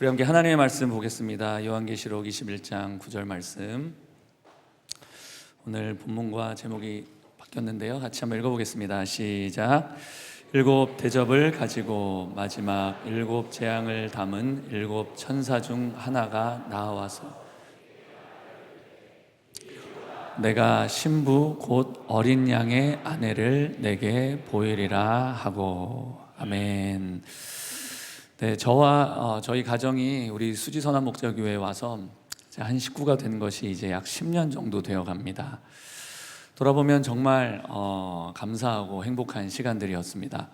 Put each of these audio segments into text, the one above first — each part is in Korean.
우리 함께 하나님의 말씀 보겠습니다. 요한계시록 21장 9절 말씀. 오늘 본문과 제목이 바뀌었는데요, 같이 한번 읽어보겠습니다. 시작. 일곱 대접을 가지고 마지막 일곱 재앙을 담은 일곱 천사 중 하나가 나와서 내가 신부 곧 어린 양의 아내를 내게 보이리라 하고. 아멘. 네, 저와 저희 가정이 우리 수지선한 목자교회에 와서 한 식구가 된 것이 이제 약 10년 정도 되어 갑니다. 돌아보면 정말 감사하고 행복한 시간들이었습니다.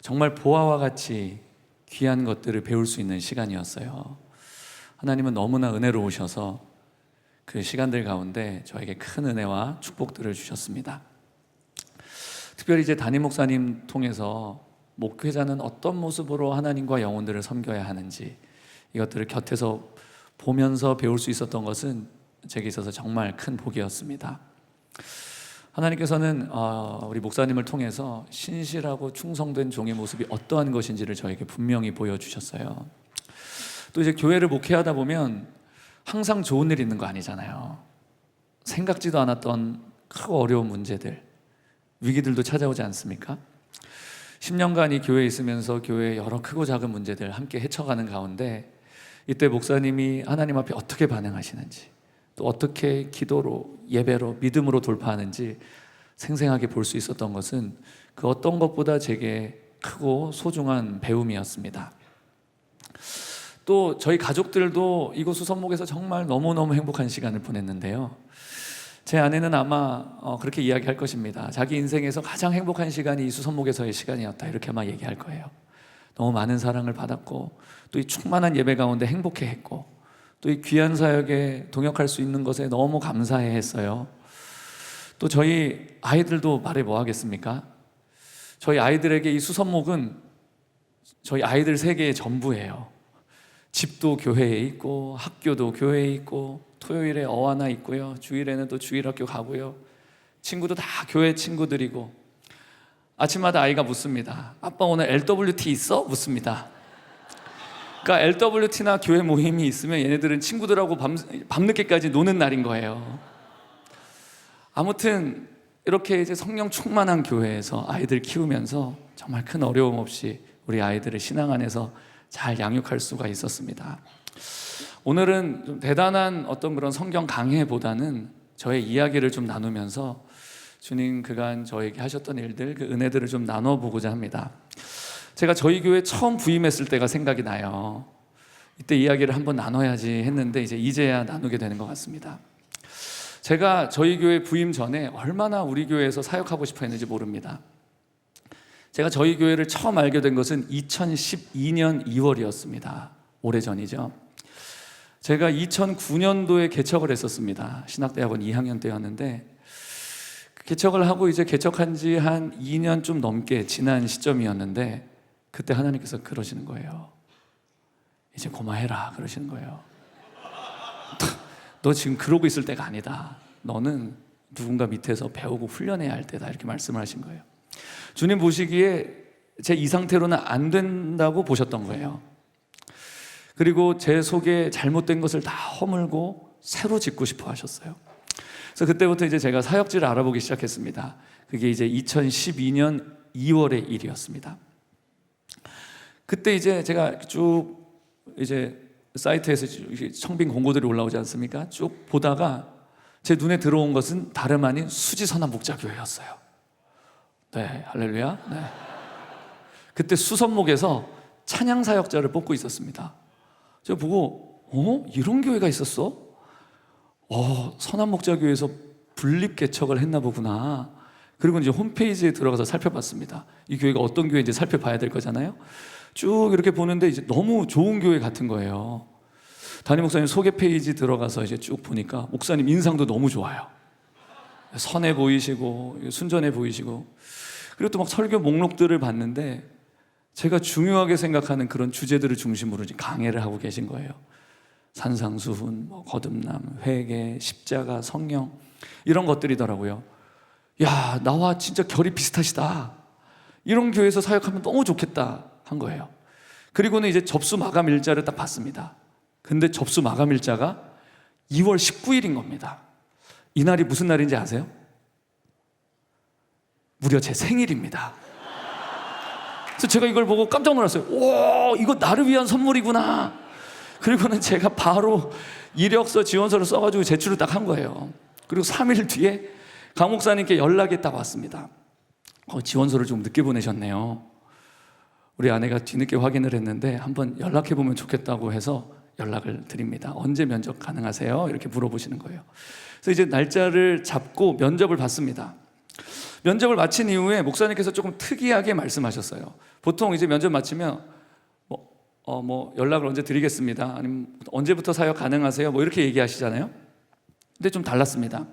정말 보아와 같이 귀한 것들을 배울 수 있는 시간이었어요. 하나님은 너무나 은혜로우셔서 그 시간들 가운데 저에게 큰 은혜와 축복들을 주셨습니다. 특별히 이제 담임 목사님 통해서 목회자는 어떤 모습으로 하나님과 영혼들을 섬겨야 하는지, 이것들을 곁에서 보면서 배울 수 있었던 것은 제게 있어서 정말 큰 복이었습니다. 하나님께서는 우리 목사님을 통해서 신실하고 충성된 종의 모습이 어떠한 것인지를 저에게 분명히 보여주셨어요. 또 이제 교회를 목회하다 보면 항상 좋은 일 있는 거 아니잖아요. 생각지도 않았던 크고 어려운 문제들, 위기들도 찾아오지 않습니까? 10년간 이 교회에 있으면서 교회의 여러 크고 작은 문제들 함께 헤쳐가는 가운데, 이때 목사님이 하나님 앞에 어떻게 반응하시는지, 또 어떻게 기도로, 예배로, 믿음으로 돌파하는지 생생하게 볼 수 있었던 것은 그 어떤 것보다 제게 크고 소중한 배움이었습니다. 또 저희 가족들도 이곳 수선목에서 정말 너무너무 행복한 시간을 보냈는데요, 제 아내는 아마 그렇게 이야기할 것입니다. 자기 인생에서 가장 행복한 시간이 이 수선목에서의 시간이었다, 이렇게 아마 얘기할 거예요. 너무 많은 사랑을 받았고, 또 이 충만한 예배 가운데 행복해했고, 또 이 귀한 사역에 동역할 수 있는 것에 너무 감사해했어요. 또 저희 아이들도 말해 뭐 하겠습니까? 저희 아이들에게 이 수선목은 저희 아이들 세계의 전부예요. 집도 교회에 있고, 학교도 교회에 있고, 토요일에 어하나 있고요, 주일에는 또 주일학교 가고요, 친구도 다 교회 친구들이고, 아침마다 아이가 묻습니다. 아빠 오늘 LWT 있어? 묻습니다. 그러니까 LWT나 교회 모임이 있으면 얘네들은 친구들하고 밤늦게까지 노는 날인 거예요. 아무튼 이렇게 이제 성령 충만한 교회에서 아이들 키우면서 정말 큰 어려움 없이 우리 아이들을 신앙 안에서 잘 양육할 수가 있었습니다. 오늘은 좀 대단한 어떤 그런 성경 강해보다는 저의 이야기를 좀 나누면서 주님 그간 저에게 하셨던 일들, 그 은혜들을 좀 나눠보고자 합니다. 제가 저희 교회 처음 부임했을 때가 생각이 나요. 이때 이야기를 한번 나눠야지 했는데 이제야 나누게 되는 것 같습니다. 제가 저희 교회 부임 전에 얼마나 우리 교회에서 사역하고 싶어 했는지 모릅니다. 제가 저희 교회를 처음 알게 된 것은 2012년 2월이었습니다. 오래전이죠. 제가 2009년도에 개척을 했었습니다. 신학대학원 2학년 때였는데, 개척을 하고 이제 개척한 지 한 2년 좀 넘게 지난 시점이었는데, 그때 하나님께서 그러시는 거예요. 이제 고마해라 그러시는 거예요. 너 지금 그러고 있을 때가 아니다. 너는 누군가 밑에서 배우고 훈련해야 할 때다, 이렇게 말씀을 하신 거예요. 주님 보시기에 제 이 상태로는 안 된다고 보셨던 거예요. 그리고 제 속에 잘못된 것을 다 허물고 새로 짓고 싶어 하셨어요. 그래서 그때부터 이제 제가 사역지를 알아보기 시작했습니다. 그게 이제 2012년 2월의 일이었습니다. 그때 이제 제가 쭉 이제 사이트에서 청빙 공고들이 올라오지 않습니까? 쭉 보다가 제 눈에 들어온 것은 다름 아닌 수지선한 목자교회였어요. 네, 할렐루야. 네. 그때 수선목에서 찬양 사역자를 뽑고 있었습니다. 제가 보고 이런 교회가 있었어? 선한목자교회에서 분립 개척을 했나 보구나. 그리고 이제 홈페이지에 들어가서 살펴봤습니다. 이 교회가 어떤 교회인지 살펴봐야 될 거잖아요. 쭉 이렇게 보는데 이제 너무 좋은 교회 같은 거예요. 담임 목사님 소개 페이지 들어가서 이제 쭉 보니까 목사님 인상도 너무 좋아요. 선해 보이시고 순전해 보이시고, 그리고 또 막 설교 목록들을 봤는데 제가 중요하게 생각하는 그런 주제들을 중심으로 강해를 하고 계신 거예요. 산상수훈, 거듭남, 회개, 십자가, 성령, 이런 것들이더라고요. 야, 나와 진짜 결이 비슷하시다. 이런 교회에서 사역하면 너무 좋겠다 한 거예요. 그리고는 이제 접수 마감 일자를 딱 봤습니다. 근데 접수 마감 일자가 2월 19일인 겁니다. 이날이 무슨 날인지 아세요? 무려 제 생일입니다. 그래서 제가 이걸 보고 깜짝 놀랐어요. 오, 이거 나를 위한 선물이구나. 그리고는 제가 바로 이력서 지원서를 써가지고 제출을 딱 한 거예요. 그리고 3일 뒤에 강 목사님께 연락이 딱 왔습니다. 지원서를 좀 늦게 보내셨네요. 우리 아내가 뒤늦게 확인을 했는데 한번 연락해보면 좋겠다고 해서 연락을 드립니다. 언제 면접 가능하세요? 이렇게 물어보시는 거예요. 그래서 이제 날짜를 잡고 면접을 봤습니다. 면접을 마친 이후에 목사님께서 조금 특이하게 말씀하셨어요. 보통 이제 면접 마치면 연락을 언제 드리겠습니다. 아니면 언제부터 사역 가능하세요? 뭐 이렇게 얘기하시잖아요. 근데 좀 달랐습니다.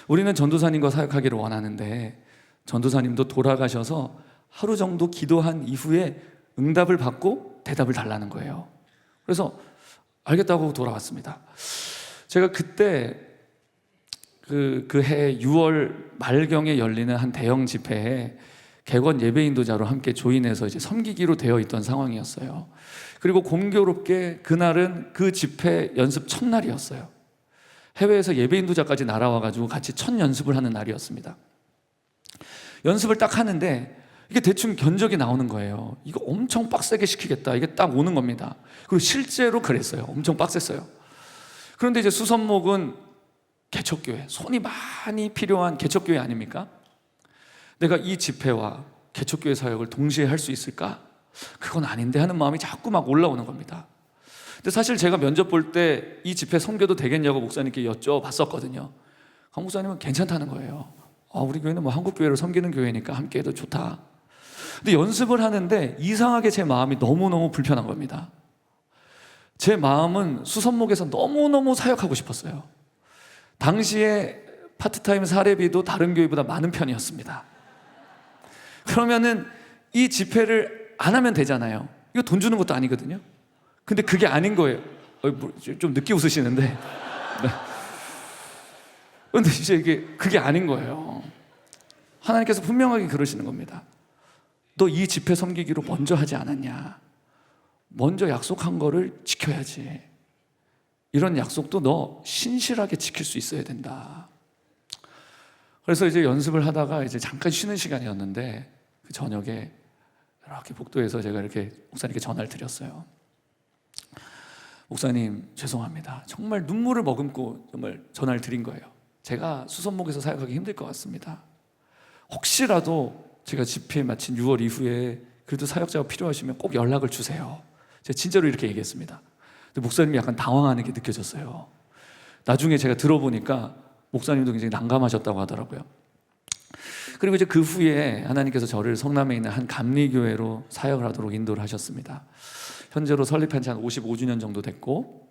우리는 전도사님과 사역하기를 원하는데 전도사님도 돌아가셔서 하루 정도 기도한 이후에 응답을 받고 대답을 달라는 거예요. 그래서 알겠다고 하고 돌아왔습니다. 제가 그때 그 해 6월 말경에 열리는 한 대형 집회에 객원 예배 인도자로 함께 조인해서 이제 섬기기로 되어 있던 상황이었어요. 그리고 공교롭게 그날은 그 집회 연습 첫날이었어요. 해외에서 예배 인도자까지 날아와가지고 같이 첫 연습을 하는 날이었습니다. 연습을 딱 하는데 이게 대충 견적이 나오는 거예요. 이거 엄청 빡세게 시키겠다. 이게 딱 오는 겁니다. 그리고 실제로 그랬어요. 엄청 빡셌어요. 그런데 이제 수선목은 개척교회, 손이 많이 필요한 개척교회 아닙니까? 내가 이 집회와 개척교회 사역을 동시에 할 수 있을까? 그건 아닌데 하는 마음이 자꾸 막 올라오는 겁니다. 근데 사실 제가 면접 볼 때 이 집회 섬겨도 되겠냐고 목사님께 여쭤봤었거든요. 강 목사님은 괜찮다는 거예요. 우리 교회는 뭐 한국교회를 섬기는 교회니까 함께해도 좋다. 근데 연습을 하는데 이상하게 제 마음이 너무너무 불편한 겁니다. 제 마음은 수선목에서 너무너무 사역하고 싶었어요. 당시에 파트타임 사례비도 다른 교회보다 많은 편이었습니다. 그러면은 이 집회를 안 하면 되잖아요. 이거 돈 주는 것도 아니거든요. 근데 그게 아닌 거예요. 좀 늦게 웃으시는데. 네. 근데 이제 그게 아닌 거예요. 하나님께서 분명하게 그러시는 겁니다. 너 이 집회 섬기기로 먼저 하지 않았냐? 먼저 약속한 거를 지켜야지. 이런 약속도 너 신실하게 지킬 수 있어야 된다. 그래서 이제 연습을 하다가 이제 잠깐 쉬는 시간이었는데 그 저녁에 이렇게 복도에서 제가 이렇게 목사님께 전화를 드렸어요. 목사님 죄송합니다. 정말 눈물을 머금고 정말 전화를 드린 거예요. 제가 수선목에서 사역하기 힘들 것 같습니다. 혹시라도 제가 집회 마친 6월 이후에 그래도 사역자가 필요하시면 꼭 연락을 주세요. 제가 진짜로 이렇게 얘기했습니다. 근데 목사님이 약간 당황하는 게 느껴졌어요. 나중에 제가 들어보니까 목사님도 굉장히 난감하셨다고 하더라고요. 그리고 이제 그 후에 하나님께서 저를 성남에 있는 한 감리교회로 사역을 하도록 인도를 하셨습니다. 현재로 설립한 지 한 55주년 정도 됐고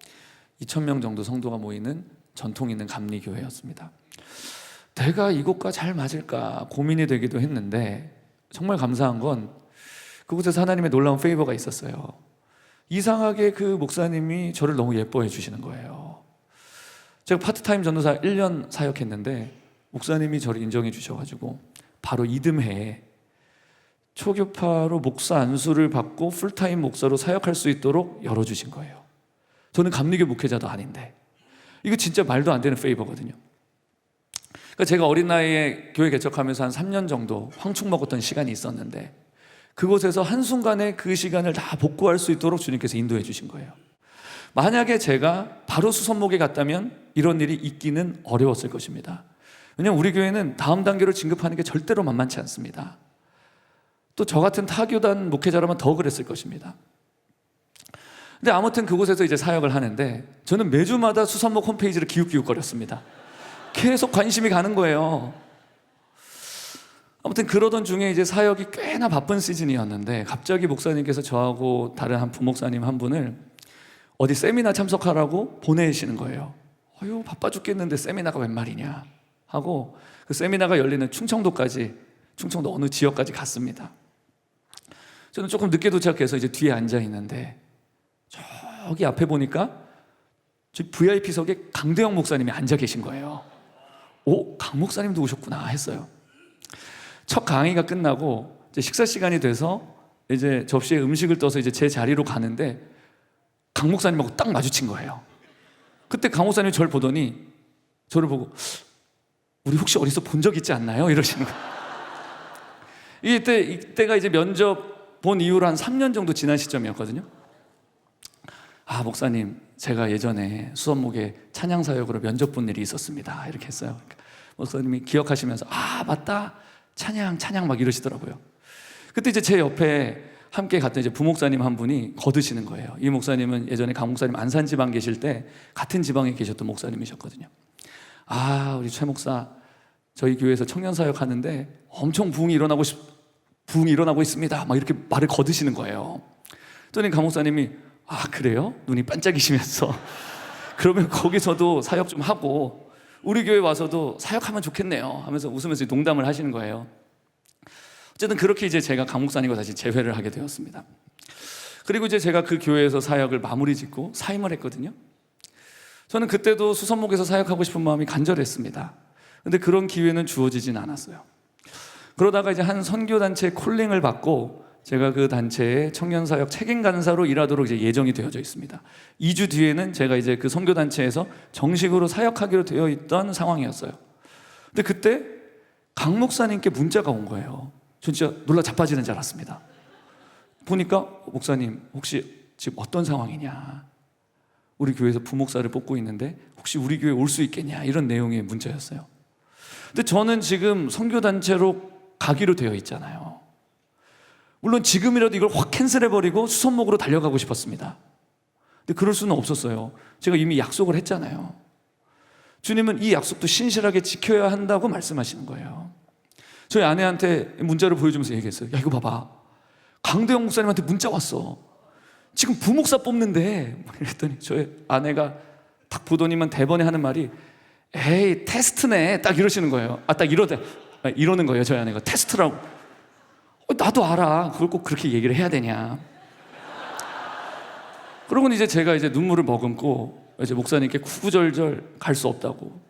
2,000명 정도 성도가 모이는 전통 있는 감리교회였습니다. 내가 이곳과 잘 맞을까 고민이 되기도 했는데 정말 감사한 건 그곳에서 하나님의 놀라운 페이버가 있었어요. 이상하게 그 목사님이 저를 너무 예뻐해 주시는 거예요. 제가 파트타임 전도사 1년 사역했는데 목사님이 저를 인정해 주셔가지고 바로 이듬해에 초교파로 목사 안수를 받고 풀타임 목사로 사역할 수 있도록 열어주신 거예요. 저는 감리교 목회자도 아닌데 이거 진짜 말도 안 되는 페이버거든요. 그러니까 제가 어린 나이에 교회 개척하면서 한 3년 정도 황충 먹었던 시간이 있었는데 그곳에서 한순간에 그 시간을 다 복구할 수 있도록 주님께서 인도해 주신 거예요. 만약에 제가 바로 수선목에 갔다면 이런 일이 있기는 어려웠을 것입니다. 왜냐하면 우리 교회는 다음 단계로 진급하는 게 절대로 만만치 않습니다. 또 저 같은 타교단 목회자라면 더 그랬을 것입니다. 근데 아무튼 그곳에서 이제 사역을 하는데 저는 매주마다 수선목 홈페이지를 기웃기웃거렸습니다. 계속 관심이 가는 거예요. 아무튼 그러던 중에 이제 사역이 꽤나 바쁜 시즌이었는데 갑자기 목사님께서 저하고 다른 한 부목사님 한 분을 어디 세미나 참석하라고 보내시는 거예요. 어휴 바빠 죽겠는데 세미나가 웬 말이냐 하고 그 세미나가 열리는 충청도까지, 충청도 어느 지역까지 갔습니다. 저는 조금 늦게 도착해서 이제 뒤에 앉아 있는데 저기 앞에 보니까 저 VIP석에 강대영 목사님이 앉아 계신 거예요. 오, 강 목사님도 오셨구나 했어요. 첫 강의가 끝나고 이제 식사 시간이 돼서 이제 접시에 음식을 떠서 이제 제 자리로 가는데 강 목사님하고 딱 마주친 거예요. 그때 강 목사님이 저를 보더니 저를 보고 우리 혹시 어디서 본 적 있지 않나요? 이러시는 거예요. 이때가 이제 면접 본 이후로 한 3년 정도 지난 시점이었거든요. 아, 목사님, 제가 예전에 수원목에 찬양 사역으로 면접 본 일이 있었습니다. 이렇게 했어요. 목사님이 기억하시면서 아, 맞다. 찬양 막 이러시더라고요. 그때 이제 제 옆에 함께 갔던 이제 부목사님 한 분이 거드시는 거예요. 이 목사님은 예전에 강 목사님 안산 지방 계실 때 같은 지방에 계셨던 목사님이셨거든요. 아, 우리 최 목사 저희 교회에서 청년 사역 하는데 엄청 부흥이 일어나고 있습니다. 막 이렇게 말을 거드시는 거예요. 그랬더니 강 목사님이 아, 그래요? 눈이 반짝이시면서 그러면 거기서도 사역 좀 하고 우리 교회 와서도 사역하면 좋겠네요 하면서 웃으면서 농담을 하시는 거예요. 어쨌든 그렇게 이제 제가 강 목사님과 다시 재회를 하게 되었습니다. 그리고 이제 제가 그 교회에서 사역을 마무리 짓고 사임을 했거든요. 저는 그때도 수선목에서 사역하고 싶은 마음이 간절했습니다. 근데 그런 기회는 주어지진 않았어요. 그러다가 이제 한 선교단체 콜링을 받고 제가 그 단체의 청년사역 책임간사로 일하도록 이제 예정이 되어져 있습니다. 2주 뒤에는 제가 이제 그 선교단체에서 정식으로 사역하기로 되어 있던 상황이었어요. 근데 그때 강 목사님께 문자가 온 거예요. 전 진짜 놀라 자빠지는 줄 알았습니다. 보니까 목사님 혹시 지금 어떤 상황이냐, 우리 교회에서 부목사를 뽑고 있는데 혹시 우리 교회 올 수 있겠냐, 이런 내용의 문자였어요. 근데 저는 지금 선교단체로 가기로 되어 있잖아요. 물론 지금이라도 이걸 확 캔슬해버리고 수선목으로 달려가고 싶었습니다. 근데 그럴 수는 없었어요. 제가 이미 약속을 했잖아요. 주님은 이 약속도 신실하게 지켜야 한다고 말씀하시는 거예요. 저희 아내한테 문자를 보여주면서 얘기했어요. 야, 이거 봐봐, 강대영 목사님한테 문자 왔어. 지금 부목사 뽑는데. 이랬더니 저희 아내가 딱 보더니만 대번에 하는 말이 에이, 테스트네, 딱 이러시는 거예요. 딱 이러는 거예요. 저희 아내가 테스트라고. 나도 알아. 그걸 꼭 그렇게 얘기를 해야 되냐. 그러고는 이제 제가 이제 눈물을 머금고 이제 목사님께 구구절절 갈 수 없다고,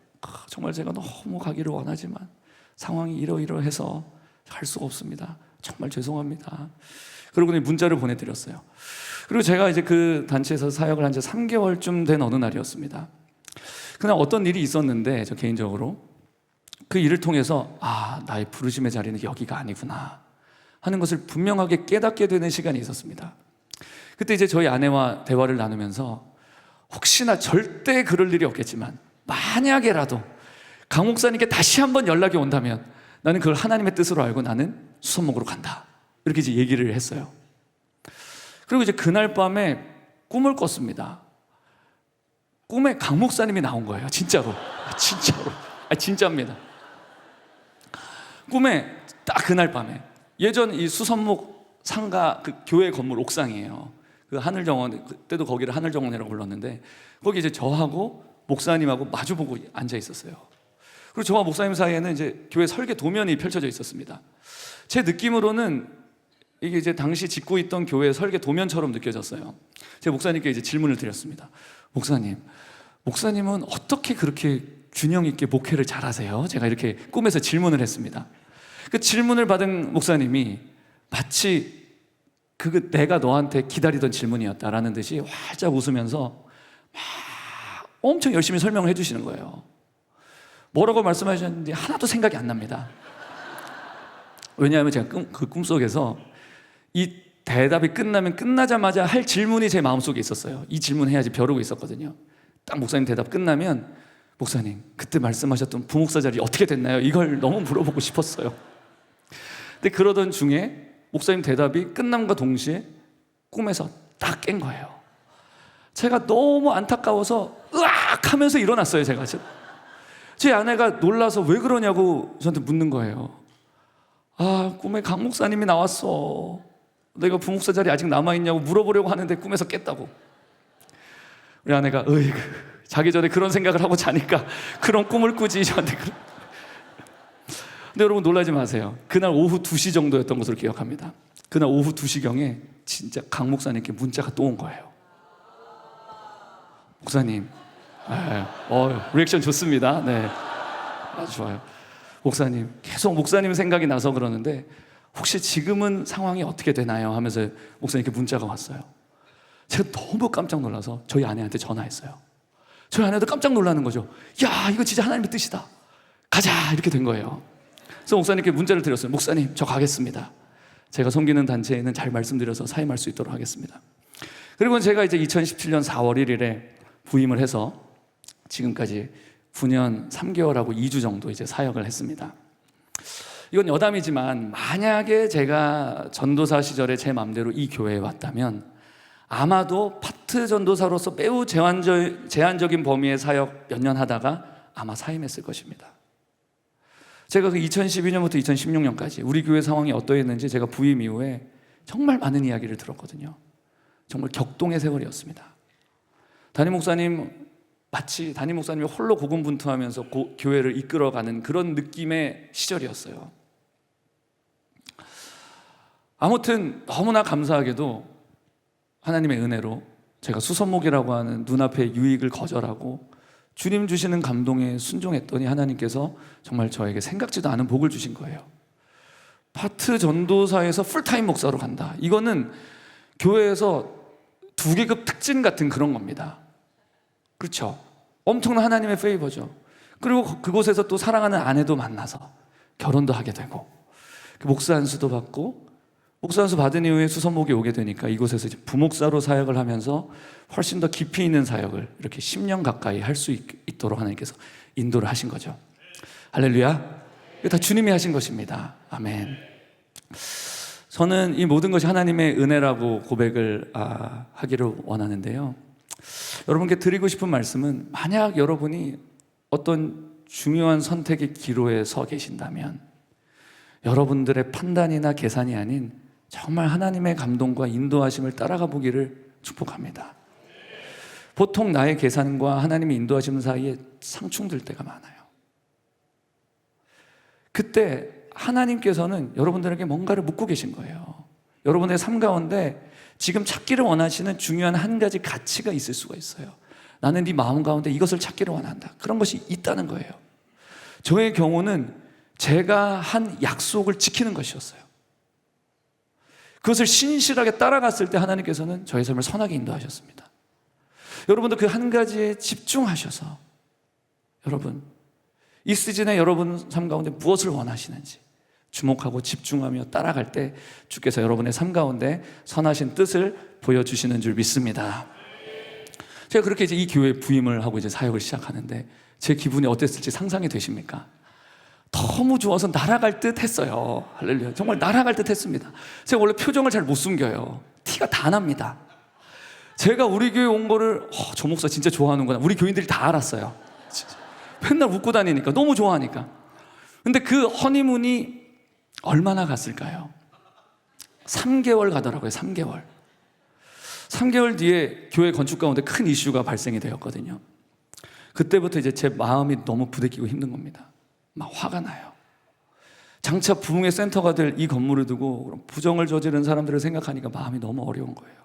정말 제가 너무 가기를 원하지만 상황이 이러이러해서 갈 수가 없습니다. 정말 죄송합니다. 그러고는 문자를 보내드렸어요. 그리고 제가 이제 그 단체에서 사역을 한 지 3개월쯤 된 어느 날이었습니다. 그날 어떤 일이 있었는데 저 개인적으로 그 일을 통해서 아, 나의 부르심의 자리는 여기가 아니구나 하는 것을 분명하게 깨닫게 되는 시간이 있었습니다. 그때 이제 저희 아내와 대화를 나누면서 혹시나 절대 그럴 일이 없겠지만 만약에라도 강 목사님께 다시 한번 연락이 온다면 나는 그걸 하나님의 뜻으로 알고 나는 수선목으로 간다, 이렇게 이제 얘기를 했어요. 그리고 이제 그날 밤에 꿈을 꿨습니다. 꿈에 강 목사님이 나온 거예요. 진짜로. 진짜입니다. 꿈에 딱 그날 밤에, 예전 이 수선목 상가 그 교회 건물 옥상이에요. 그 하늘정원, 그때도 거기를 하늘정원이라고 불렀는데 거기 이제 저하고 목사님하고 마주보고 앉아 있었어요. 그리고 저와 목사님 사이에는 이제 교회 설계 도면이 펼쳐져 있었습니다. 제 느낌으로는 이게 이제 당시 짓고 있던 교회 설계 도면처럼 느껴졌어요. 제가 목사님께 이제 질문을 드렸습니다. 목사님은 어떻게 그렇게 균형 있게 목회를 잘하세요? 제가 이렇게 꿈에서 질문을 했습니다. 그 질문을 받은 목사님이 마치 내가 너한테 기다리던 질문이었다라는 듯이 활짝 웃으면서 막 엄청 열심히 설명을 해주시는 거예요. 뭐라고 말씀하셨는지 하나도 생각이 안 납니다. 왜냐하면 제가 그 꿈속에서 이 대답이 끝나자마자 할 질문이 제 마음속에 있었어요. 이 질문 해야지 벼르고 있었거든요. 딱 목사님 대답 끝나면 목사님, 그때 말씀하셨던 부목사 자리 어떻게 됐나요? 이걸 너무 물어보고 싶었어요. 근데 그러던 중에 목사님 대답이 끝남과 동시에 꿈에서 딱 깬 거예요. 제가 너무 안타까워서 으악 하면서 일어났어요. 제 아내가 놀라서 왜 그러냐고 저한테 묻는 거예요. 아, 꿈에 강 목사님이 나왔어. 내가 부목사 자리 아직 남아있냐고 물어보려고 하는데 꿈에서 깼다고. 우리 아내가 으이그, 자기 전에 그런 생각을 하고 자니까 그런 꿈을 꾸지, 저한테. 근데 여러분 놀라지 마세요. 그날 오후 2시 정도였던 것으로 기억합니다. 그날 오후 2시경에 진짜 강 목사님께 문자가 또 온 거예요. 목사님, 리액션 좋습니다. 네, 아주 좋아요. 목사님, 계속 목사님 생각이 나서 그러는데 혹시 지금은 상황이 어떻게 되나요? 하면서 목사님께 문자가 왔어요. 제가 너무 깜짝 놀라서 저희 아내한테 전화했어요. 저희 아내도 깜짝 놀라는 거죠. 야, 이거 진짜 하나님의 뜻이다. 가자, 이렇게 된 거예요. 그래서 목사님께 문자를 드렸어요. 목사님, 저 가겠습니다. 제가 섬기는 단체에는 잘 말씀드려서 사임할 수 있도록 하겠습니다. 그리고 제가 이제 2017년 4월 1일에 부임을 해서 지금까지 9년 3개월하고 2주 정도 이제 사역을 했습니다. 이건 여담이지만 만약에 제가 전도사 시절에 제 마음대로 이 교회에 왔다면 아마도 파트 전도사로서 매우 제한적인 범위의 사역 몇 년 하다가 아마 사임했을 것입니다. 제가 그 2012년부터 2016년까지 우리 교회 상황이 어떠했는지 제가 부임 이후에 정말 많은 이야기를 들었거든요. 정말 격동의 세월이었습니다. 담임 목사님, 마치 담임 목사님이 홀로 고군분투하면서 교회를 이끌어가는 그런 느낌의 시절이었어요. 아무튼 너무나 감사하게도 하나님의 은혜로 제가 수선목이라고 하는 눈앞의 유익을 거절하고 주님 주시는 감동에 순종했더니 하나님께서 정말 저에게 생각지도 않은 복을 주신 거예요. 파트 전도사에서 풀타임 목사로 간다. 이거는 교회에서 2계급 특진 같은 그런 겁니다. 그렇죠? 엄청난 하나님의 페이버죠. 그리고 그곳에서 또 사랑하는 아내도 만나서 결혼도 하게 되고 목사 안수도 받고 목사 안수 받은 이후에 수선목이 오게 되니까 이곳에서 이제 부목사로 사역을 하면서 훨씬 더 깊이 있는 사역을 이렇게 10년 가까이 할 수 있도록 하나님께서 인도를 하신 거죠. 할렐루야. 이거 다 주님이 하신 것입니다. 아멘. 저는 이 모든 것이 하나님의 은혜라고 고백을 하기를 원하는데요. 여러분께 드리고 싶은 말씀은 만약 여러분이 어떤 중요한 선택의 기로에 서 계신다면 여러분들의 판단이나 계산이 아닌 정말 하나님의 감동과 인도하심을 따라가 보기를 축복합니다. 보통 나의 계산과 하나님의 인도하심 사이에 상충될 때가 많아요. 그때 하나님께서는 여러분들에게 뭔가를 묻고 계신 거예요. 여러분의 삶 가운데 지금 찾기를 원하시는 중요한 한 가지 가치가 있을 수가 있어요. 나는 네 마음 가운데 이것을 찾기를 원한다. 그런 것이 있다는 거예요. 저의 경우는 제가 한 약속을 지키는 것이었어요. 그것을 신실하게 따라갔을 때 하나님께서는 저의 삶을 선하게 인도하셨습니다. 여러분도 그 한 가지에 집중하셔서 여러분 이 시즌에 여러분 삶 가운데 무엇을 원하시는지 주목하고 집중하며 따라갈 때 주께서 여러분의 삶 가운데 선하신 뜻을 보여주시는 줄 믿습니다. 제가 그렇게 이제 이 교회에 부임을 하고 이제 사역을 시작하는데 제 기분이 어땠을지 상상이 되십니까? 너무 좋아서 날아갈 듯 했어요. 할렐루야. 정말 날아갈 듯 했습니다. 제가 원래 표정을 잘 못 숨겨요. 티가 다 납니다. 제가 우리 교회 온 거를 저 목사 진짜 좋아하는구나. 우리 교인들이 다 알았어요. 진짜. 맨날 웃고 다니니까 너무 좋아하니까. 근데 그 허니문이 얼마나 갔을까요? 3개월 가더라고요. 3개월. 3개월 뒤에 교회 건축 가운데 큰 이슈가 발생이 되었거든요. 그때부터 이제 제 마음이 너무 부대끼고 힘든 겁니다. 막 화가 나요. 장차 부흥의 센터가 될 이 건물을 두고 부정을 저지른 사람들을 생각하니까 마음이 너무 어려운 거예요.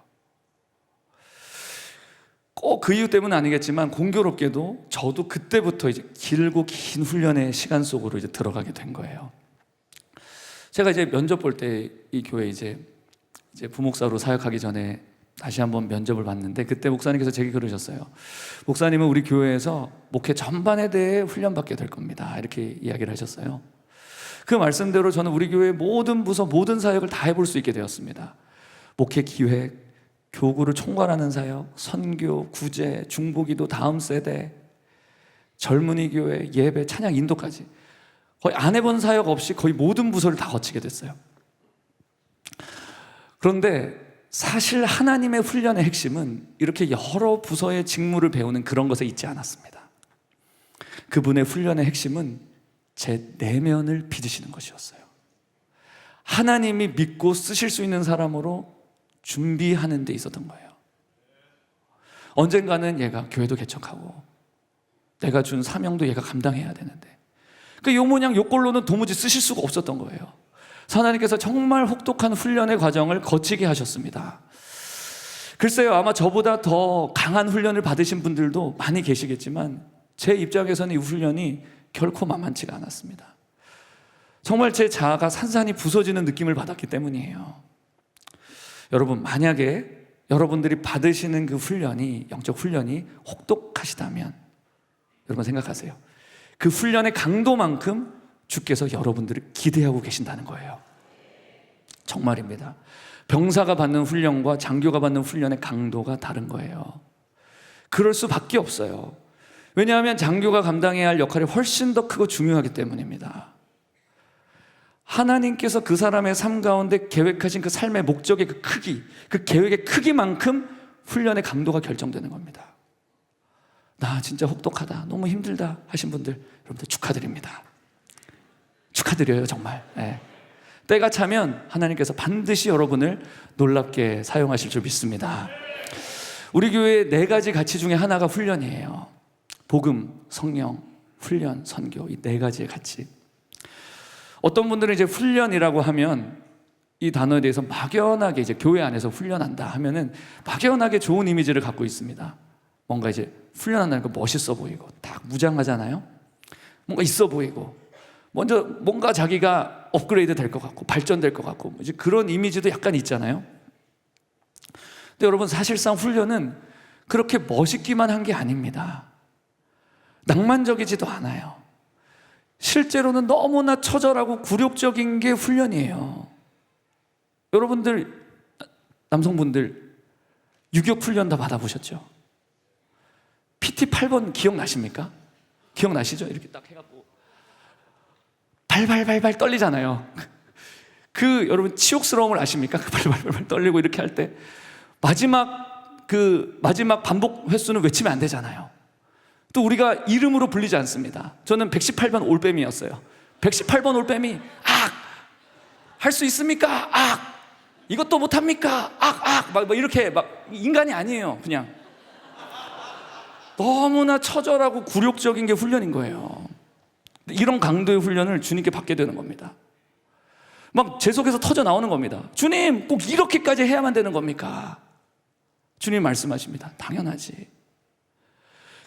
꼭 그 이유 때문은 아니겠지만 공교롭게도 저도 그때부터 이제 길고 긴 훈련의 시간 속으로 이제 들어가게 된 거예요. 제가 이제 면접 볼 때 이 교회 이제 부목사로 사역하기 전에 다시 한번 면접을 봤는데 그때 목사님께서 제게 그러셨어요. 목사님은 우리 교회에서 목회 전반에 대해 훈련받게 될 겁니다. 이렇게 이야기를 하셨어요. 그 말씀대로 저는 우리 교회 모든 부서 모든 사역을 다 해볼 수 있게 되었습니다. 목회 기획, 교구를 총괄하는 사역, 선교, 구제, 중보기도 다음 세대, 젊은이 교회, 예배, 찬양 인도까지 거의 안 해본 사역 없이 거의 모든 부서를 다 거치게 됐어요. 그런데 사실 하나님의 훈련의 핵심은 이렇게 여러 부서의 직무를 배우는 그런 것에 있지 않았습니다. 그분의 훈련의 핵심은 제 내면을 빚으시는 것이었어요. 하나님이 믿고 쓰실 수 있는 사람으로 준비하는 데 있었던 거예요. 언젠가는 얘가 교회도 개척하고 내가 준 사명도 얘가 감당해야 되는데 그 요 모양 요 꼴로는 도무지 쓰실 수가 없었던 거예요. 하나님께서 정말 혹독한 훈련의 과정을 거치게 하셨습니다. 글쎄요, 아마 저보다 더 강한 훈련을 받으신 분들도 많이 계시겠지만 제 입장에서는 이 훈련이 결코 만만치가 않았습니다. 정말 제 자아가 산산이 부서지는 느낌을 받았기 때문이에요. 여러분, 만약에 여러분들이 받으시는 그 훈련이, 영적 훈련이 혹독하시다면 여러분 생각하세요. 그 훈련의 강도만큼 주께서 여러분들을 기대하고 계신다는 거예요. 정말입니다. 병사가 받는 훈련과 장교가 받는 훈련의 강도가 다른 거예요. 그럴 수밖에 없어요. 왜냐하면 장교가 감당해야 할 역할이 훨씬 더 크고 중요하기 때문입니다. 하나님께서 그 사람의 삶 가운데 계획하신 그 삶의 목적의 그 크기, 그 계획의 크기만큼 훈련의 강도가 결정되는 겁니다. 나 진짜 혹독하다, 너무 힘들다 하신 분들, 여러분들 축하드립니다. 축하드려요, 정말. 네. 때가 차면 하나님께서 반드시 여러분을 놀랍게 사용하실 줄 믿습니다. 우리 교회의 4가지 가치 중에 하나가 훈련이에요. 복음, 성령, 훈련, 선교, 이 4가지의 가치. 어떤 분들은 이제 훈련이라고 하면 이 단어에 대해서 막연하게 이제 교회 안에서 훈련한다 하면은 막연하게 좋은 이미지를 갖고 있습니다. 뭔가 이제 훈련한다는 거 멋있어 보이고 딱 무장하잖아요. 뭔가 있어 보이고 먼저 뭔가 자기가 업그레이드 될 것 같고 발전될 것 같고 이제 그런 이미지도 약간 있잖아요. 근데 여러분, 사실상 훈련은 그렇게 멋있기만 한 게 아닙니다. 낭만적이지도 않아요. 실제로는 너무나 처절하고 굴욕적인 게 훈련이에요. 여러분들, 남성분들 6.25 훈련 다 받아보셨죠? PT 8번 기억나십니까? 기억나시죠? 이렇게 딱 해갖고 발발발발 떨리잖아요. 그 여러분 치욕스러움을 아십니까? 그 발발발발 떨리고 이렇게 할 때 마지막 반복 횟수는 외치면 안 되잖아요. 또 우리가 이름으로 불리지 않습니다. 저는 118번 올빼미였어요. 118번 올빼미, 할 수 있습니까? 이것도 못합니까? 막 이렇게 막 인간이 아니에요. 그냥 너무나 처절하고 굴욕적인 게 훈련인 거예요. 이런 강도의 훈련을 주님께 받게 되는 겁니다. 막 제 속에서 터져 나오는 겁니다. 주님, 꼭 이렇게까지 해야만 되는 겁니까? 주님 말씀하십니다. 당연하지.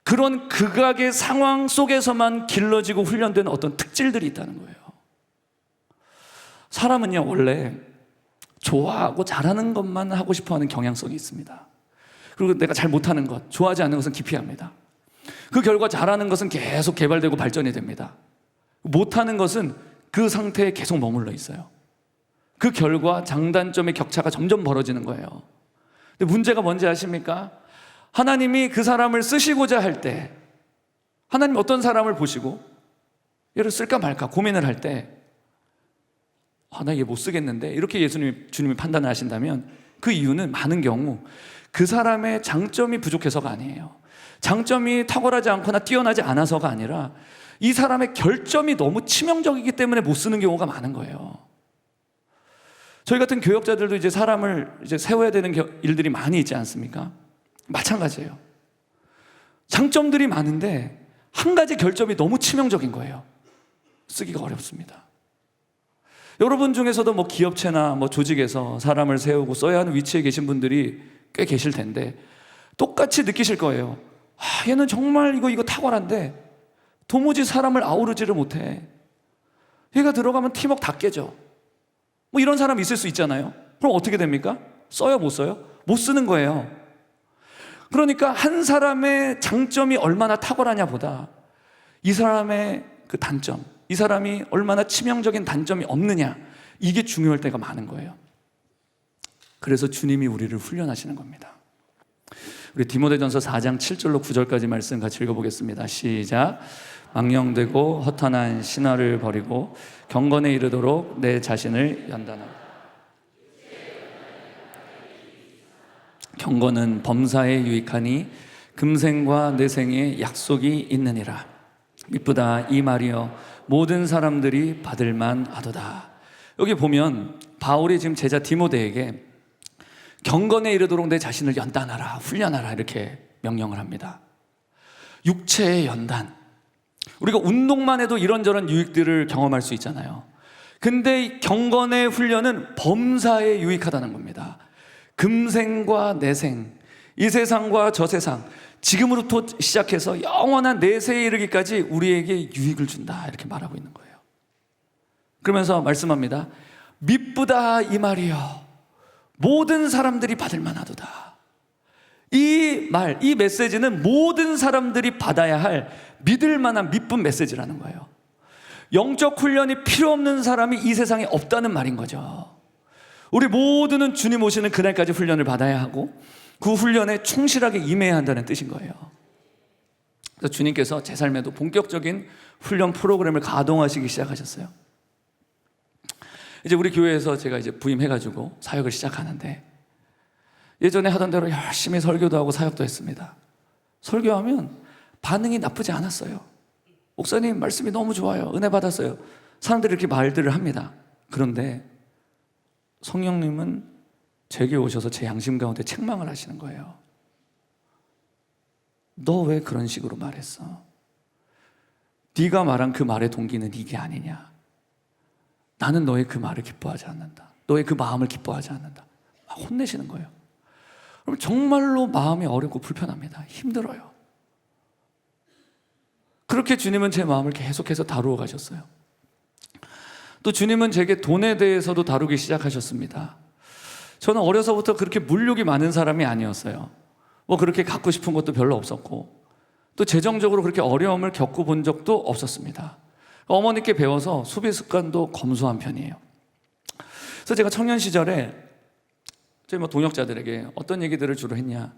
그런 극악의 상황 속에서만 길러지고 훈련되는 어떤 특질들이 있다는 거예요. 사람은요, 원래 좋아하고 잘하는 것만 하고 싶어하는 경향성이 있습니다. 그리고 내가 잘 못하는 것, 좋아하지 않는 것은 기피합니다. 그 결과 잘하는 것은 계속 개발되고 발전이 됩니다. 못하는 것은 그 상태에 계속 머물러 있어요. 그 결과 장단점의 격차가 점점 벌어지는 거예요. 근데 문제가 뭔지 아십니까? 하나님이 그 사람을 쓰시고자 할 때, 하나님 어떤 사람을 보시고 얘를 쓸까 말까 고민을 할 때, 나 얘 못 쓰겠는데 이렇게 주님이 판단을 하신다면 그 이유는 많은 경우 그 사람의 장점이 부족해서가 아니에요. 장점이 탁월하지 않거나 뛰어나지 않아서가 아니라 이 사람의 결점이 너무 치명적이기 때문에 못 쓰는 경우가 많은 거예요. 저희 같은 교역자들도 이제 사람을 이제 세워야 되는 일들이 많이 있지 않습니까? 마찬가지예요. 장점들이 많은데 한 가지 결점이 너무 치명적인 거예요. 쓰기가 어렵습니다. 여러분 중에서도 뭐 기업체나 뭐 조직에서 사람을 세우고 써야 하는 위치에 계신 분들이 꽤 계실 텐데 똑같이 느끼실 거예요. 얘는 정말 이거 탁월한데 도무지 사람을 아우르지를 못해. 얘가 들어가면 팀워크 다 깨져. 뭐 이런 사람 있을 수 있잖아요. 그럼 어떻게 됩니까? 써요, 못 써요? 못 쓰는 거예요. 그러니까 한 사람의 장점이 얼마나 탁월하냐 보다 이 사람의 그 단점, 이 사람이 얼마나 치명적인 단점이 없느냐, 이게 중요할 때가 많은 거예요. 그래서 주님이 우리를 훈련하시는 겁니다. 우리 디모데전서 4장 7절로 9절까지 말씀 같이 읽어보겠습니다. 시작. 망령되고 허탄한 신화를 버리고 경건에 이르도록 내 자신을 연단하라. 경건은 범사에 유익하니 금생과 내생에 약속이 있느니라. 이쁘다 이 말이여 모든 사람들이 받을만 하도다. 여기 보면 바울이 지금 제자 디모데에게 경건에 이르도록 내 자신을 연단하라, 훈련하라 이렇게 명령을 합니다. 육체의 연단, 우리가 운동만 해도 이런저런 유익들을 경험할 수 있잖아요. 근데 경건의 훈련은 범사에 유익하다는 겁니다. 금생과 내생, 이 세상과 저 세상, 지금으로부터 시작해서 영원한 내세에 이르기까지 우리에게 유익을 준다 이렇게 말하고 있는 거예요. 그러면서 말씀합니다. 미쁘다 이 말이여 모든 사람들이 받을 만하도다. 이 말, 이 메시지는 모든 사람들이 받아야 할 믿을 만한 미쁜 메시지라는 거예요. 영적 훈련이 필요 없는 사람이 이 세상에 없다는 말인 거죠. 우리 모두는 주님 오시는 그날까지 훈련을 받아야 하고 그 훈련에 충실하게 임해야 한다는 뜻인 거예요. 그래서 주님께서 제 삶에도 본격적인 훈련 프로그램을 가동하시기 시작하셨어요. 이제 우리 교회에서 제가 이제 부임해가지고 사역을 시작하는데 예전에 하던 대로 열심히 설교도 하고 사역도 했습니다. 설교하면 반응이 나쁘지 않았어요. 목사님 말씀이 너무 좋아요. 은혜 받았어요. 사람들이 이렇게 말들을 합니다. 그런데 성령님은 제게 오셔서 제 양심 가운데 책망을 하시는 거예요. 너 왜 그런 식으로 말했어? 네가 말한 그 말의 동기는 이게 아니냐. 나는 너의 그 말을 기뻐하지 않는다. 너의 그 마음을 기뻐하지 않는다. 막 혼내시는 거예요. 그럼 정말로 마음이 어렵고 불편합니다. 힘들어요. 그렇게 주님은 제 마음을 계속해서 다루어 가셨어요. 또 주님은 제게 돈에 대해서도 다루기 시작하셨습니다. 저는 어려서부터 그렇게 물욕이 많은 사람이 아니었어요. 뭐 그렇게 갖고 싶은 것도 별로 없었고 또 재정적으로 그렇게 어려움을 겪어본 적도 없었습니다. 어머니께 배워서 소비 습관도 검소한 편이에요. 그래서 제가 청년 시절에 저희 동역자들에게 어떤 얘기들을 주로 했냐.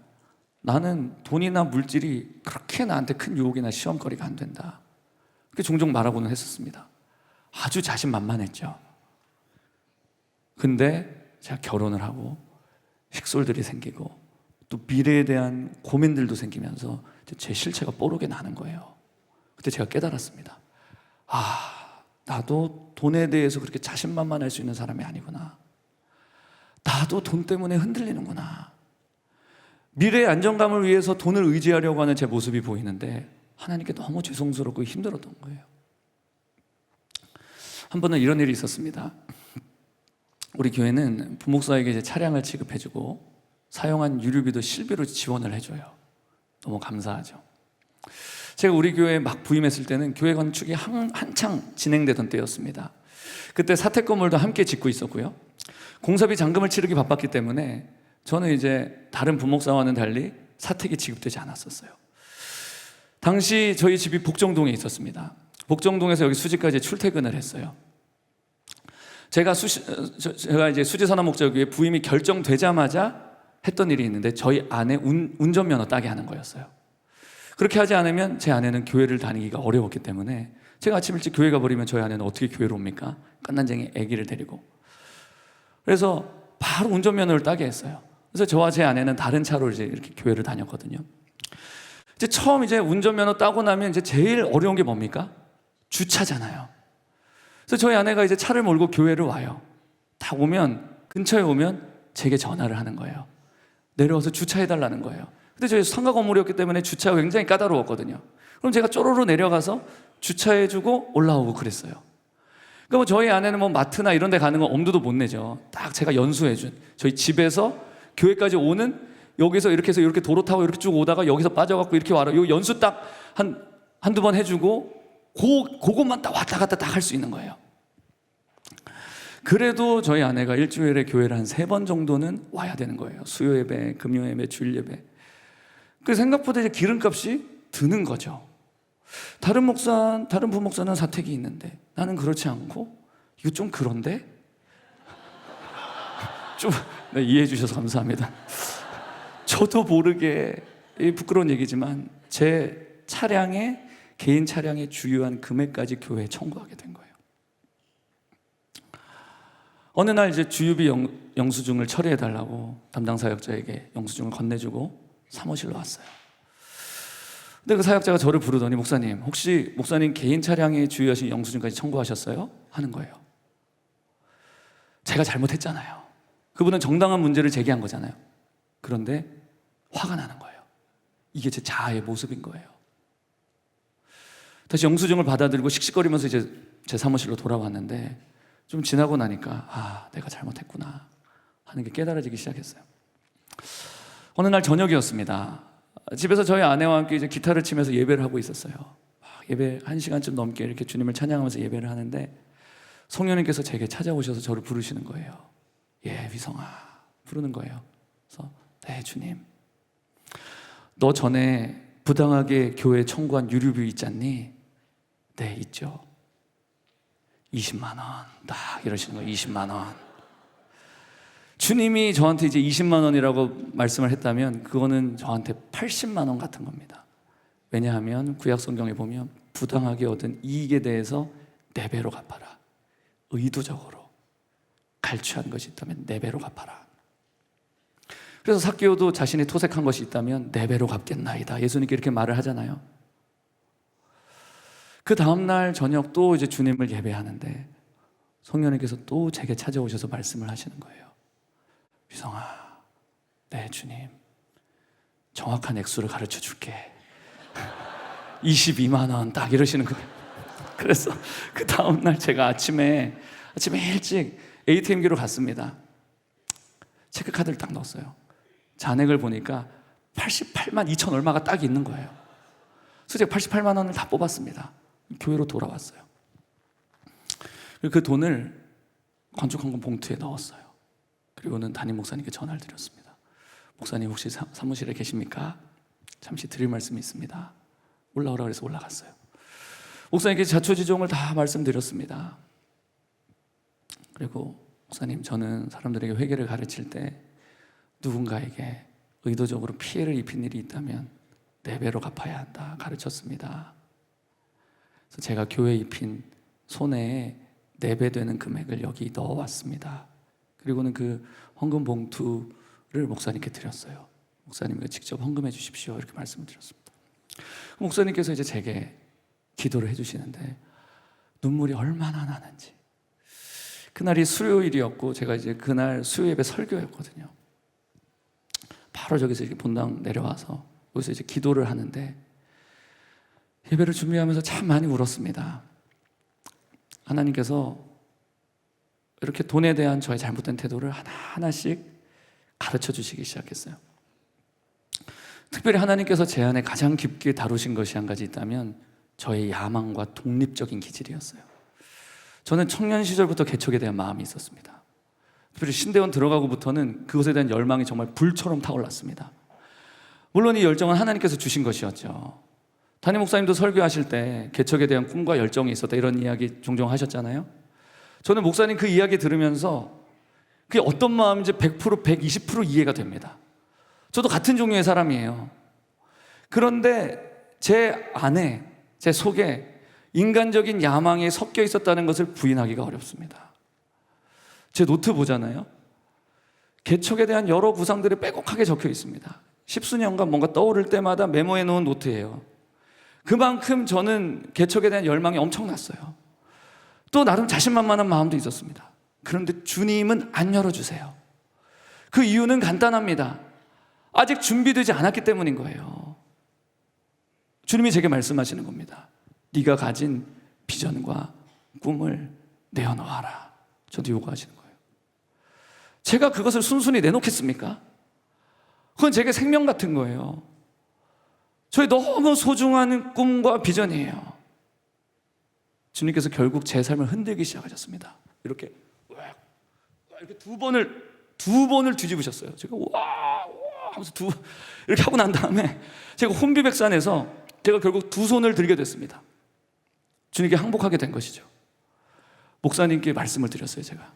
나는 돈이나 물질이 그렇게 나한테 큰 유혹이나 시험거리가 안 된다. 그렇게 종종 말하고는 했었습니다. 아주 자신만만했죠. 근데 제가 결혼을 하고 식솔들이 생기고 또 미래에 대한 고민들도 생기면서 제 실체가 뽀록에 나는 거예요. 그때 제가 깨달았습니다. 나도 돈에 대해서 그렇게 자신만만할 수 있는 사람이 아니구나. 나도 돈 때문에 흔들리는구나. 미래의 안정감을 위해서 돈을 의지하려고 하는 제 모습이 보이는데 하나님께 너무 죄송스럽고 힘들었던 거예요. 한 번은 이런 일이 있었습니다. 우리 교회는 부목사에게 이제 차량을 지급해주고 사용한 유류비도 실비로 지원을 해줘요. 너무 감사하죠. 제가 우리 교회에 막 부임했을 때는 교회 건축이 한창 진행되던 때였습니다. 그때 사택 건물도 함께 짓고 있었고요. 공사비 잔금을 치르기 바빴기 때문에 저는 이제 다른 부목사와는 달리 사택이 지급되지 않았었어요. 당시 저희 집이 복정동에 있었습니다. 복정동에서 여기 수지까지 출퇴근을 했어요. 제가 이제 수지선암 목자교회 부임이 결정되자마자 했던 일이 있는데 저희 아내 운전면허 따게 하는 거였어요. 그렇게 하지 않으면 제 아내는 교회를 다니기가 어려웠기 때문에 제가 아침 일찍 교회 가버리면 저희 아내는 어떻게 교회로 옵니까? 깐난쟁이 아기를 데리고. 그래서 바로 운전면허를 따게 했어요. 그래서 저와 제 아내는 다른 차로 이제 이렇게 교회를 다녔거든요. 이제 처음 이제 운전면허 따고 나면 이제 제일 어려운 게 뭡니까? 주차잖아요. 그래서 저희 아내가 이제 차를 몰고 교회를 와요. 딱 오면 근처에 오면 제게 전화를 하는 거예요. 내려와서 주차해달라는 거예요. 근데 저희 상가 건물이었기 때문에 주차가 굉장히 까다로웠거든요. 그럼 제가 쪼로로 내려가서 주차해주고 올라오고 그랬어요. 그러니까 뭐 저희 아내는 뭐 마트나 이런 데 가는 건 엄두도 못 내죠. 딱 제가 연수해준 저희 집에서 교회까지 오는 여기서 이렇게 해서 이렇게 도로 타고 이렇게 쭉 오다가 여기서 빠져갖고 이렇게 와라. 요 연수 딱 한두 번 해주고 그것만 딱 왔다 갔다 딱 할 수 있는 거예요. 그래도 저희 아내가 일주일에 교회를 한 3번 정도는 와야 되는 거예요. 수요 예배, 금요 예배, 주일 예배. 그 생각보다 이제 기름값이 드는 거죠. 다른 부목사는 사택이 있는데 나는 그렇지 않고 이거 좀 그런데? 좀 네, 이해해 주셔서 감사합니다. 저도 모르게 부끄러운 얘기지만 제 개인 차량의 주요한 금액까지 교회에 청구하게 된 거예요. 어느 날 이제 주유비 영수증을 처리해 달라고 담당 사역자에게 영수증을 건네주고 사무실로 왔어요. 근데 그 사역자가 저를 부르더니 목사님, 혹시 목사님 개인 차량에 주유하신 영수증까지 청구하셨어요? 하는 거예요. 제가 잘못했잖아요. 그분은 정당한 문제를 제기한 거잖아요. 그런데 화가 나는 거예요. 이게 제 자아의 모습인 거예요. 다시 영수증을 받아들이고 씩씩거리면서 이제 제 사무실로 돌아왔는데 좀 지나고 나니까 내가 잘못했구나 하는 게 깨달아지기 시작했어요. 어느 날 저녁이었습니다. 집에서 저희 아내와 함께 이제 기타를 치면서 예배를 하고 있었어요. 예배 1시간쯤 넘게 이렇게 주님을 찬양하면서 예배를 하는데 성령님께서 제게 찾아오셔서 저를 부르시는 거예요. 예, 위성아, 부르는 거예요. 그래서 네, 주님. 너 전에 부당하게 교회에 청구한 유류비 있지 않니? 네, 있죠. 20만 원. 딱 이러시는 거예요. 20만 원. 주님이 저한테 이제 20만 원이라고 말씀을 했다면 그거는 저한테 80만 원 같은 겁니다. 왜냐하면 구약 성경에 보면 부당하게 얻은 이익에 대해서 4배로 갚아라. 의도적으로 갈취한 것이 있다면 4배로 갚아라. 그래서 삭개오도 자신이 토색한 것이 있다면 4배로 갚겠나이다. 예수님께 이렇게 말을 하잖아요. 그 다음날 저녁 또 이제 주님을 예배하는데 성령님께서 또 제게 찾아오셔서 말씀을 하시는 거예요. 위성아, 네, 주님. 정확한 액수를 가르쳐 줄게. 22만 원 딱 이러시는 거예요. 그래서 그 다음날 제가 아침에 일찍 ATM기로 갔습니다. 체크카드를 딱 넣었어요. 잔액을 보니까 88만 2천 얼마가 딱 있는 거예요. 그래서 제가 88만 원을 다 뽑았습니다. 교회로 돌아왔어요. 그리고 그 돈을 건축헌금 봉투에 넣었어요. 그리고는 담임 목사님께 전화를 드렸습니다. 목사님 혹시 사무실에 계십니까? 잠시 드릴 말씀이 있습니다. 올라오라 그래서 올라갔어요. 목사님께 자초지종을 다 말씀드렸습니다. 그리고 목사님, 저는 사람들에게 회개를 가르칠 때 누군가에게 의도적으로 피해를 입힌 일이 있다면 4배로 갚아야 한다 가르쳤습니다. 그래서 제가 교회에 입힌 손해에 4배 되는 금액을 여기 넣어왔습니다. 그리고는 그 헌금 봉투를 목사님께 드렸어요. 목사님이 직접 헌금해 주십시오 이렇게 말씀을 드렸습니다. 목사님께서 이제 제게 기도를 해주시는데 눈물이 얼마나 나는지. 그날이 수요일이었고 제가 이제 그날 수요 예배 설교였거든요. 바로 저기서 이렇게 본당 내려와서 여기서 이제 기도를 하는데 예배를 준비하면서 참 많이 울었습니다. 하나님께서 이렇게 돈에 대한 저의 잘못된 태도를 하나하나씩 가르쳐 주시기 시작했어요. 특별히 하나님께서 제 안에 가장 깊게 다루신 것이 한 가지 있다면 저의 야망과 독립적인 기질이었어요. 저는 청년 시절부터 개척에 대한 마음이 있었습니다. 특별히 신대원 들어가고부터는 그것에 대한 열망이 정말 불처럼 타올랐습니다. 물론 이 열정은 하나님께서 주신 것이었죠. 담임 목사님도 설교하실 때 개척에 대한 꿈과 열정이 있었다 이런 이야기 종종 하셨잖아요. 저는 목사님 그 이야기 들으면서 그게 어떤 마음인지 100%, 120% 이해가 됩니다. 저도 같은 종류의 사람이에요. 그런데 제 안에, 제 속에 인간적인 야망이 섞여 있었다는 것을 부인하기가 어렵습니다. 제 노트 보잖아요. 개척에 대한 여러 구상들이 빼곡하게 적혀 있습니다. 10수년간 뭔가 떠오를 때마다 메모해 놓은 노트예요. 그만큼 저는 개척에 대한 열망이 엄청났어요. 또 나름 자신만만한 마음도 있었습니다. 그런데 주님은 안 열어주세요. 그 이유는 간단합니다. 아직 준비되지 않았기 때문인 거예요. 주님이 제게 말씀하시는 겁니다. 네가 가진 비전과 꿈을 내어놓아라. 저도 요구하시는 거예요. 제가 그것을 순순히 내놓겠습니까? 그건 제게 생명 같은 거예요. 저의 너무 소중한 꿈과 비전이에요. 주님께서 결국 제 삶을 흔들기 시작하셨습니다. 이렇게 두 번을 뒤집으셨어요. 제가 와 하면서 이렇게 하고 난 다음에 제가 혼비백산해서 제가 결국 2손을 들게 됐습니다. 주님께 항복하게 된 것이죠. 목사님께 말씀을 드렸어요. 제가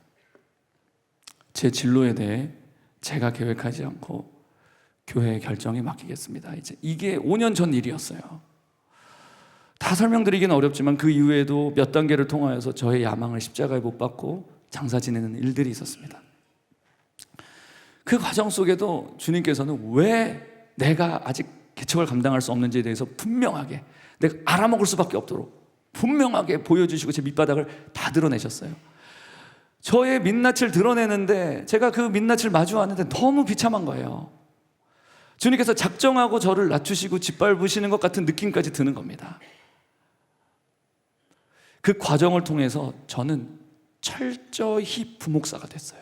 제 진로에 대해 제가 계획하지 않고 교회의 결정에 맡기겠습니다. 이게 5년 전 일이었어요. 다 설명드리기는 어렵지만 그 이후에도 몇 단계를 통하여서 저의 야망을 십자가에 못 박고 장사 지내는 일들이 있었습니다. 그 과정 속에도 주님께서는 왜 내가 아직 개척을 감당할 수 없는지에 대해서 분명하게, 내가 알아먹을 수밖에 없도록 분명하게 보여주시고 제 밑바닥을 다 드러내셨어요. 저의 민낯을 드러내는데 제가 그 민낯을 마주하는데 너무 비참한 거예요. 주님께서 작정하고 저를 낮추시고 짓밟으시는 것 같은 느낌까지 드는 겁니다. 그 과정을 통해서 저는 철저히 부목사가 됐어요.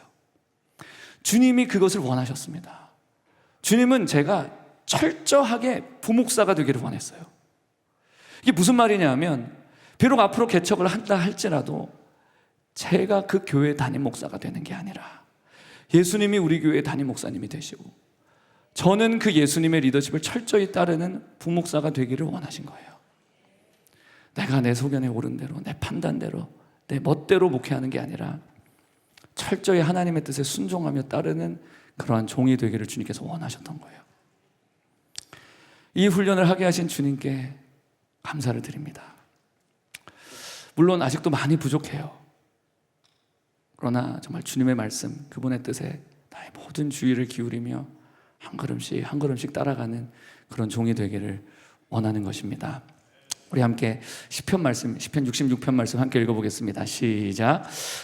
주님이 그것을 원하셨습니다. 주님은 제가 철저하게 부목사가 되기를 원했어요. 이게 무슨 말이냐 하면 비록 앞으로 개척을 한다 할지라도 제가 그 교회 담임 목사가 되는 게 아니라 예수님이 우리 교회 담임 목사님이 되시고 저는 그 예수님의 리더십을 철저히 따르는 부목사가 되기를 원하신 거예요. 내가 내 소견에 옳은 대로, 내 판단대로, 내 멋대로 목회하는 게 아니라 철저히 하나님의 뜻에 순종하며 따르는 그러한 종이 되기를 주님께서 원하셨던 거예요. 이 훈련을 하게 하신 주님께 감사를 드립니다. 물론 아직도 많이 부족해요. 그러나 정말 주님의 말씀, 그분의 뜻에 나의 모든 주의를 기울이며 한 걸음씩 한 걸음씩 따라가는 그런 종이 되기를 원하는 것입니다. 우리 함께 시편 말씀, 시편 66편 말씀 함께 읽어보겠습니다. 시작.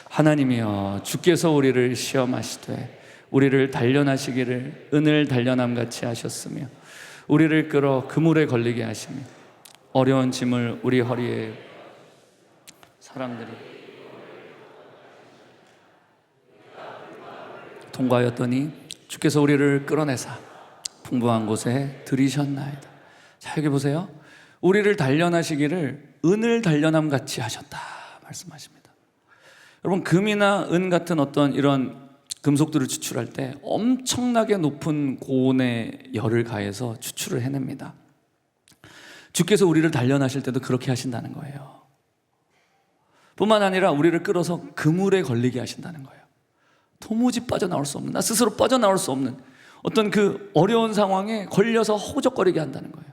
하나님이여 주께서 우리를 시험하시되 우리를 단련하시기를 은을 단련함같이 하셨으며 우리를 끌어 그물에 걸리게 하시며 어려운 짐을 우리 허리에 사랑들이 통과하였더니 주께서 우리를 끌어내사 풍부한 곳에 들이셨나이다. 자, 여기 보세요. 우리를 단련하시기를 은을 단련함 같이 하셨다 말씀하십니다. 여러분, 금이나 은 같은 어떤 이런 금속들을 추출할 때 엄청나게 높은 고온의 열을 가해서 추출을 해냅니다. 주께서 우리를 단련하실 때도 그렇게 하신다는 거예요. 뿐만 아니라 우리를 끌어서 그물에 걸리게 하신다는 거예요. 도무지 빠져나올 수 없는, 나 스스로 빠져나올 수 없는 어떤 그 어려운 상황에 걸려서 허우적거리게 한다는 거예요.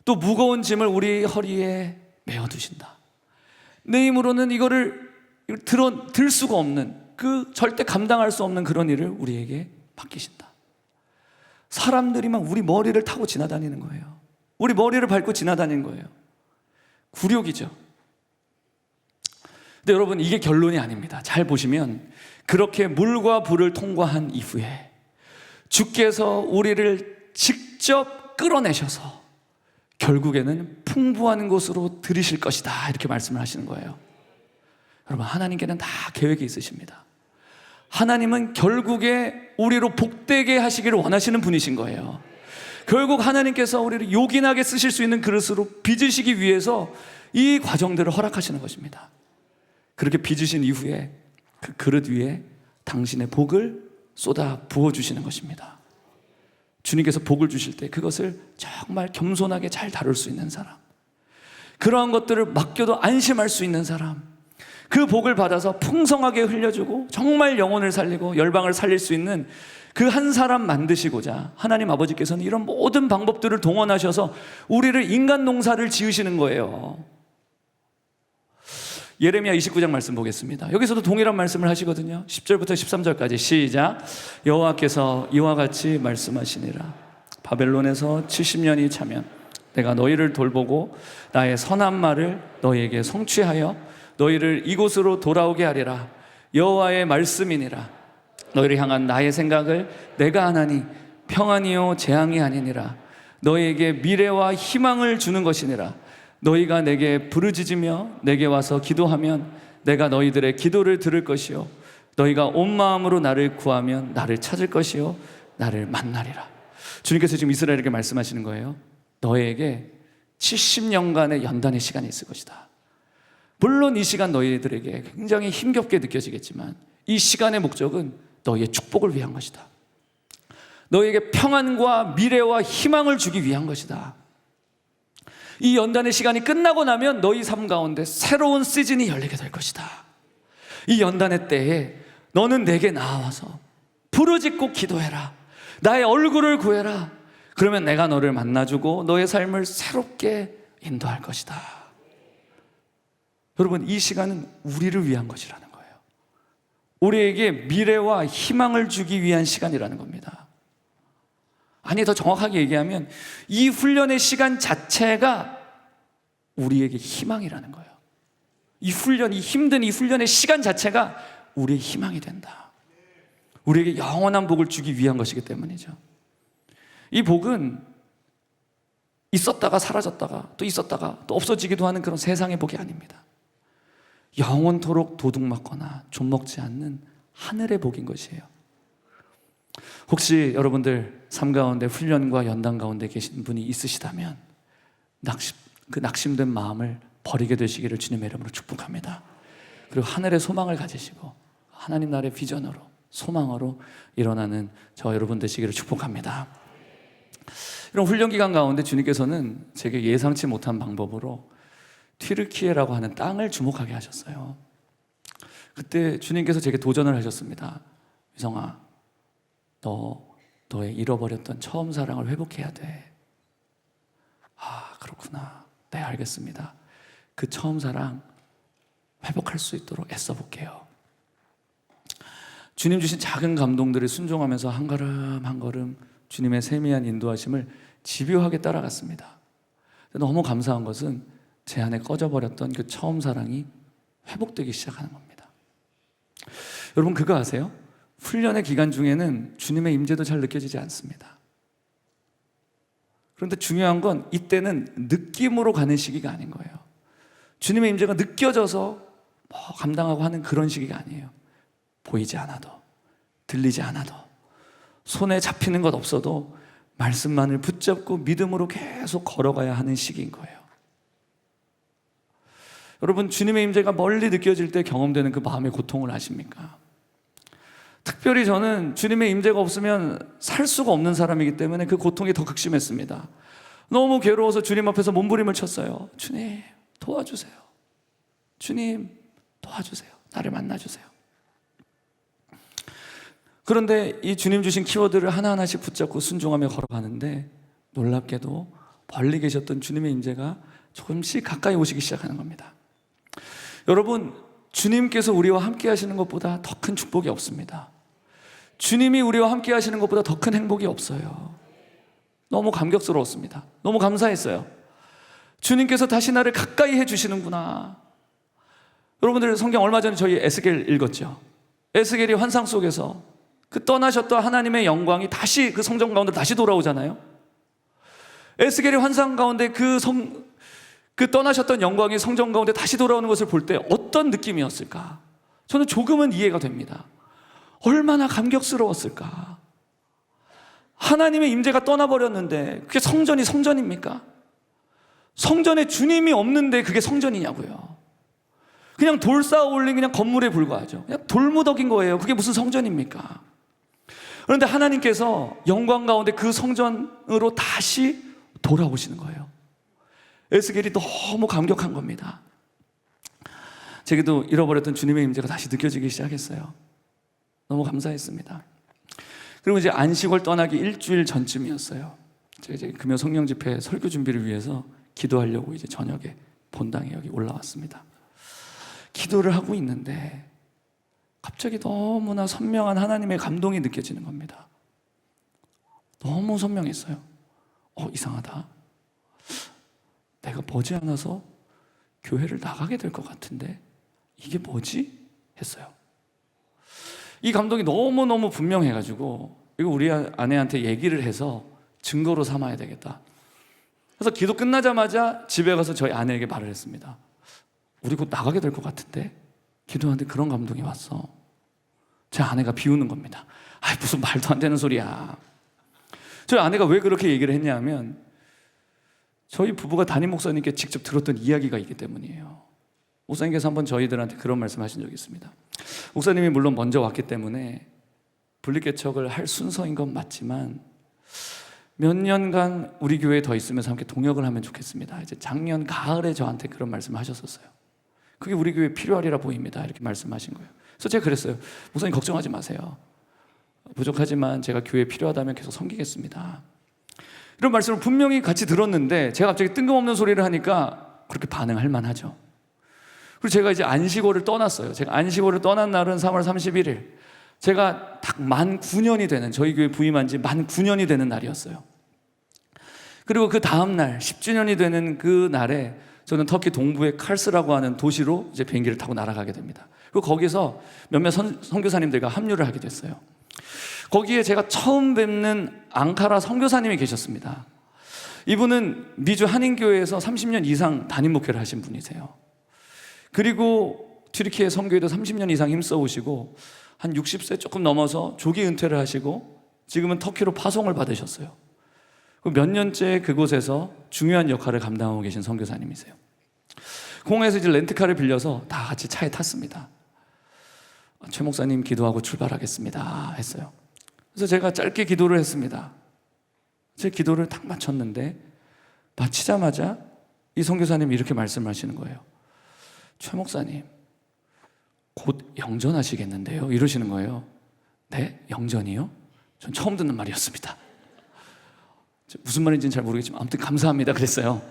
또 무거운 짐을 우리 허리에 메어두신다. 내 힘으로는 이거를 들 수가 없는, 그 절대 감당할 수 없는 그런 일을 우리에게 맡기신다. 사람들이 막 우리 머리를 타고 지나다니는 거예요. 우리 머리를 밟고 지나다니는 거예요. 굴욕이죠. 근데 여러분, 이게 결론이 아닙니다. 잘 보시면 그렇게 물과 불을 통과한 이후에 주께서 우리를 직접 끌어내셔서 결국에는 풍부한 곳으로 들이실 것이다, 이렇게 말씀을 하시는 거예요. 여러분, 하나님께는 다 계획이 있으십니다. 하나님은 결국에 우리로 복되게 하시기를 원하시는 분이신 거예요. 결국 하나님께서 우리를 요긴하게 쓰실 수 있는 그릇으로 빚으시기 위해서 이 과정들을 허락하시는 것입니다. 그렇게 빚으신 이후에 그 그릇 위에 당신의 복을 쏟아 부어주시는 것입니다. 주님께서 복을 주실 때 그것을 정말 겸손하게 잘 다룰 수 있는 사람, 그러한 것들을 맡겨도 안심할 수 있는 사람, 그 복을 받아서 풍성하게 흘려주고 정말 영혼을 살리고 열방을 살릴 수 있는 그 한 사람 만드시고자 하나님 아버지께서는 이런 모든 방법들을 동원하셔서 우리를 인간 농사를 지으시는 거예요. 예레미야 29장 말씀 보겠습니다. 여기서도 동일한 말씀을 하시거든요. 10절부터 13절까지 시작. 여호와께서 이와 같이 말씀하시니라. 바벨론에서 70년이 차면 내가 너희를 돌보고 나의 선한 말을 너희에게 성취하여 너희를 이곳으로 돌아오게 하리라. 여호와의 말씀이니라. 너희를 향한 나의 생각을 내가 하나니 평안이요 재앙이 아니니라. 너희에게 미래와 희망을 주는 것이니라. 너희가 내게 부르짖으며 내게 와서 기도하면 내가 너희들의 기도를 들을 것이요 너희가 온 마음으로 나를 구하면 나를 찾을 것이요 나를 만나리라. 주님께서 지금 이스라엘에게 말씀하시는 거예요. 너희에게 70년간의 연단의 시간이 있을 것이다. 물론 이 시간 너희들에게 굉장히 힘겹게 느껴지겠지만 이 시간의 목적은 너희의 축복을 위한 것이다. 너희에게 평안과 미래와 희망을 주기 위한 것이다. 이 연단의 시간이 끝나고 나면 너희 삶 가운데 새로운 시즌이 열리게 될 것이다. 이 연단의 때에 너는 내게 나와서 부르짖고 기도해라. 나의 얼굴을 구해라. 그러면 내가 너를 만나주고 너의 삶을 새롭게 인도할 것이다. 여러분, 이 시간은 우리를 위한 것이라는 거예요. 우리에게 미래와 희망을 주기 위한 시간이라는 겁니다. 아니, 더 정확하게 얘기하면 이 훈련의 시간 자체가 우리에게 희망이라는 거예요. 이 훈련, 이 힘든 이 훈련의 시간 자체가 우리의 희망이 된다. 우리에게 영원한 복을 주기 위한 것이기 때문이죠. 이 복은 있었다가 사라졌다가 또 있었다가 또 없어지기도 하는 그런 세상의 복이 아닙니다. 영원토록 도둑맞거나 좀먹지 않는 하늘의 복인 것이에요. 혹시 여러분들 삶 가운데 훈련과 연단 가운데 계신 분이 있으시다면 그 낙심된 마음을 버리게 되시기를 주님의 이름으로 축복합니다. 그리고 하늘의 소망을 가지시고 하나님 나라의 비전으로, 소망으로 일어나는 저 여러분 되시기를 축복합니다. 이런 훈련 기간 가운데 주님께서는 제게 예상치 못한 방법으로 튀르키예라고 하는 땅을 주목하게 하셨어요. 그때 주님께서 제게 도전을 하셨습니다. 유성아, 너의 잃어버렸던 처음 사랑을 회복해야 돼. 아, 그렇구나. 네, 알겠습니다. 그 처음 사랑 회복할 수 있도록 애써 볼게요. 주님 주신 작은 감동들을 순종하면서 한 걸음 한 걸음 주님의 세미한 인도하심을 집요하게 따라갔습니다. 너무 감사한 것은 제 안에 꺼져버렸던 그 처음 사랑이 회복되기 시작하는 겁니다. 여러분, 그거 아세요? 훈련의 기간 중에는 주님의 임재도 잘 느껴지지 않습니다. 그런데 중요한 건 이때는 느낌으로 가는 시기가 아닌 거예요. 주님의 임재가 느껴져서 감당하고 하는 그런 시기가 아니에요. 보이지 않아도, 들리지 않아도, 손에 잡히는 것 없어도 말씀만을 붙잡고 믿음으로 계속 걸어가야 하는 시기인 거예요. 여러분, 주님의 임재가 멀리 느껴질 때 경험되는 그 마음의 고통을 아십니까? 특별히 저는 주님의 임재가 없으면 살 수가 없는 사람이기 때문에 그 고통이 더 극심했습니다. 너무 괴로워서 주님 앞에서 몸부림을 쳤어요. 주님, 도와주세요. 주님, 도와주세요. 나를 만나주세요. 그런데 이 주님 주신 키워드를 하나하나씩 붙잡고 순종하며 걸어가는데 놀랍게도 멀리 계셨던 주님의 임재가 조금씩 가까이 오시기 시작하는 겁니다. 여러분, 주님께서 우리와 함께 하시는 것보다 더 큰 축복이 없습니다. 주님이 우리와 함께 하시는 것보다 더 큰 행복이 없어요. 너무 감격스러웠습니다. 너무 감사했어요. 주님께서 다시 나를 가까이 해주시는구나. 여러분들 성경 얼마 전에 저희 에스겔 읽었죠. 에스겔이 환상 속에서 그 떠나셨던 하나님의 영광이 다시 그 성전 가운데 다시 돌아오잖아요. 에스겔이 환상 가운데 그 떠나셨던 영광이 성전 가운데 다시 돌아오는 것을 볼 때 어떤 느낌이었을까? 저는 조금은 이해가 됩니다. 얼마나 감격스러웠을까? 하나님의 임재가 떠나버렸는데 그게 성전이 성전입니까? 성전에 주님이 없는데 그게 성전이냐고요. 그냥 돌 쌓아 올린 그냥 건물에 불과하죠. 그냥 돌무더기인 거예요. 그게 무슨 성전입니까? 그런데 하나님께서 영광 가운데 그 성전으로 다시 돌아오시는 거예요. 에스겔이 너무 감격한 겁니다. 제게도 잃어버렸던 주님의 임재가 다시 느껴지기 시작했어요. 너무 감사했습니다. 그리고 이제 안식월 떠나기 일주일 전쯤이었어요. 제가 이제 금요 성령 집회 설교 준비를 위해서 기도하려고 이제 저녁에 본당에 여기 올라왔습니다. 기도를 하고 있는데 갑자기 너무나 선명한 하나님의 감동이 느껴지는 겁니다. 너무 선명했어요. 이상하다. 내가 머지않아서 교회를 나가게 될 것 같은데 이게 뭐지? 했어요. 이 감동이 너무너무 분명해가지고 이거 우리 아내한테 얘기를 해서 증거로 삼아야 되겠다. 그래서 기도 끝나자마자 집에 가서 저희 아내에게 말을 했습니다. 우리 곧 나가게 될 것 같은데 기도하는데 그런 감동이 왔어. 제 아내가 비우는 겁니다. 무슨 말도 안 되는 소리야. 저희 아내가 왜 그렇게 얘기를 했냐면 저희 부부가 담임 목사님께 직접 들었던 이야기가 있기 때문이에요. 목사님께서 한번 저희들한테 그런 말씀 하신 적이 있습니다. 목사님이 물론 먼저 왔기 때문에 분리개척을 할 순서인 건 맞지만 몇 년간 우리 교회에 더 있으면서 함께 동역을 하면 좋겠습니다. 이제 작년 가을에 저한테 그런 말씀을 하셨었어요. 그게 우리 교회에 필요하리라 보입니다. 이렇게 말씀하신 거예요. 그래서 제가 그랬어요. 목사님 걱정하지 마세요. 부족하지만 제가 교회에 필요하다면 계속 섬기겠습니다. 이런 말씀을 분명히 같이 들었는데 제가 갑자기 뜬금없는 소리를 하니까 그렇게 반응할 만하죠. 그리고 제가 이제 안식월을 떠났어요. 제가 안식월을 떠난 날은 3월 31일. 제가 딱 만 9년이 되는, 저희 교회 부임한 지 만 9년이 되는 날이었어요. 그리고 그 다음 날 10주년이 되는 그 날에 저는 터키 동부의 칼스라고 하는 도시로 이제 비행기를 타고 날아가게 됩니다. 그리고 거기서 몇몇 선교사님들과 합류를 하게 됐어요. 거기에 제가 처음 뵙는 앙카라 선교사님이 계셨습니다. 이분은 미주 한인교회에서 30년 이상 담임 목회를 하신 분이세요. 그리고 튀르키예 선교에도 30년 이상 힘써 오시고 한 60세 조금 넘어서 조기 은퇴를 하시고 지금은 터키로 파송을 받으셨어요. 몇 년째 그곳에서 중요한 역할을 감당하고 계신 선교사님이세요. 공항에서 이제 렌트카를 빌려서 다 같이 차에 탔습니다. 최 목사님 기도하고 출발하겠습니다 했어요. 그래서 제가 짧게 기도를 했습니다. 제 기도를 딱 마쳤는데 마치자마자 이 선교사님이 이렇게 말씀하시는 거예요. 최 목사님 곧 영전하시겠는데요? 이러시는 거예요. 네? 영전이요? 전 처음 듣는 말이었습니다. 무슨 말인지는 잘 모르겠지만 아무튼 감사합니다 그랬어요.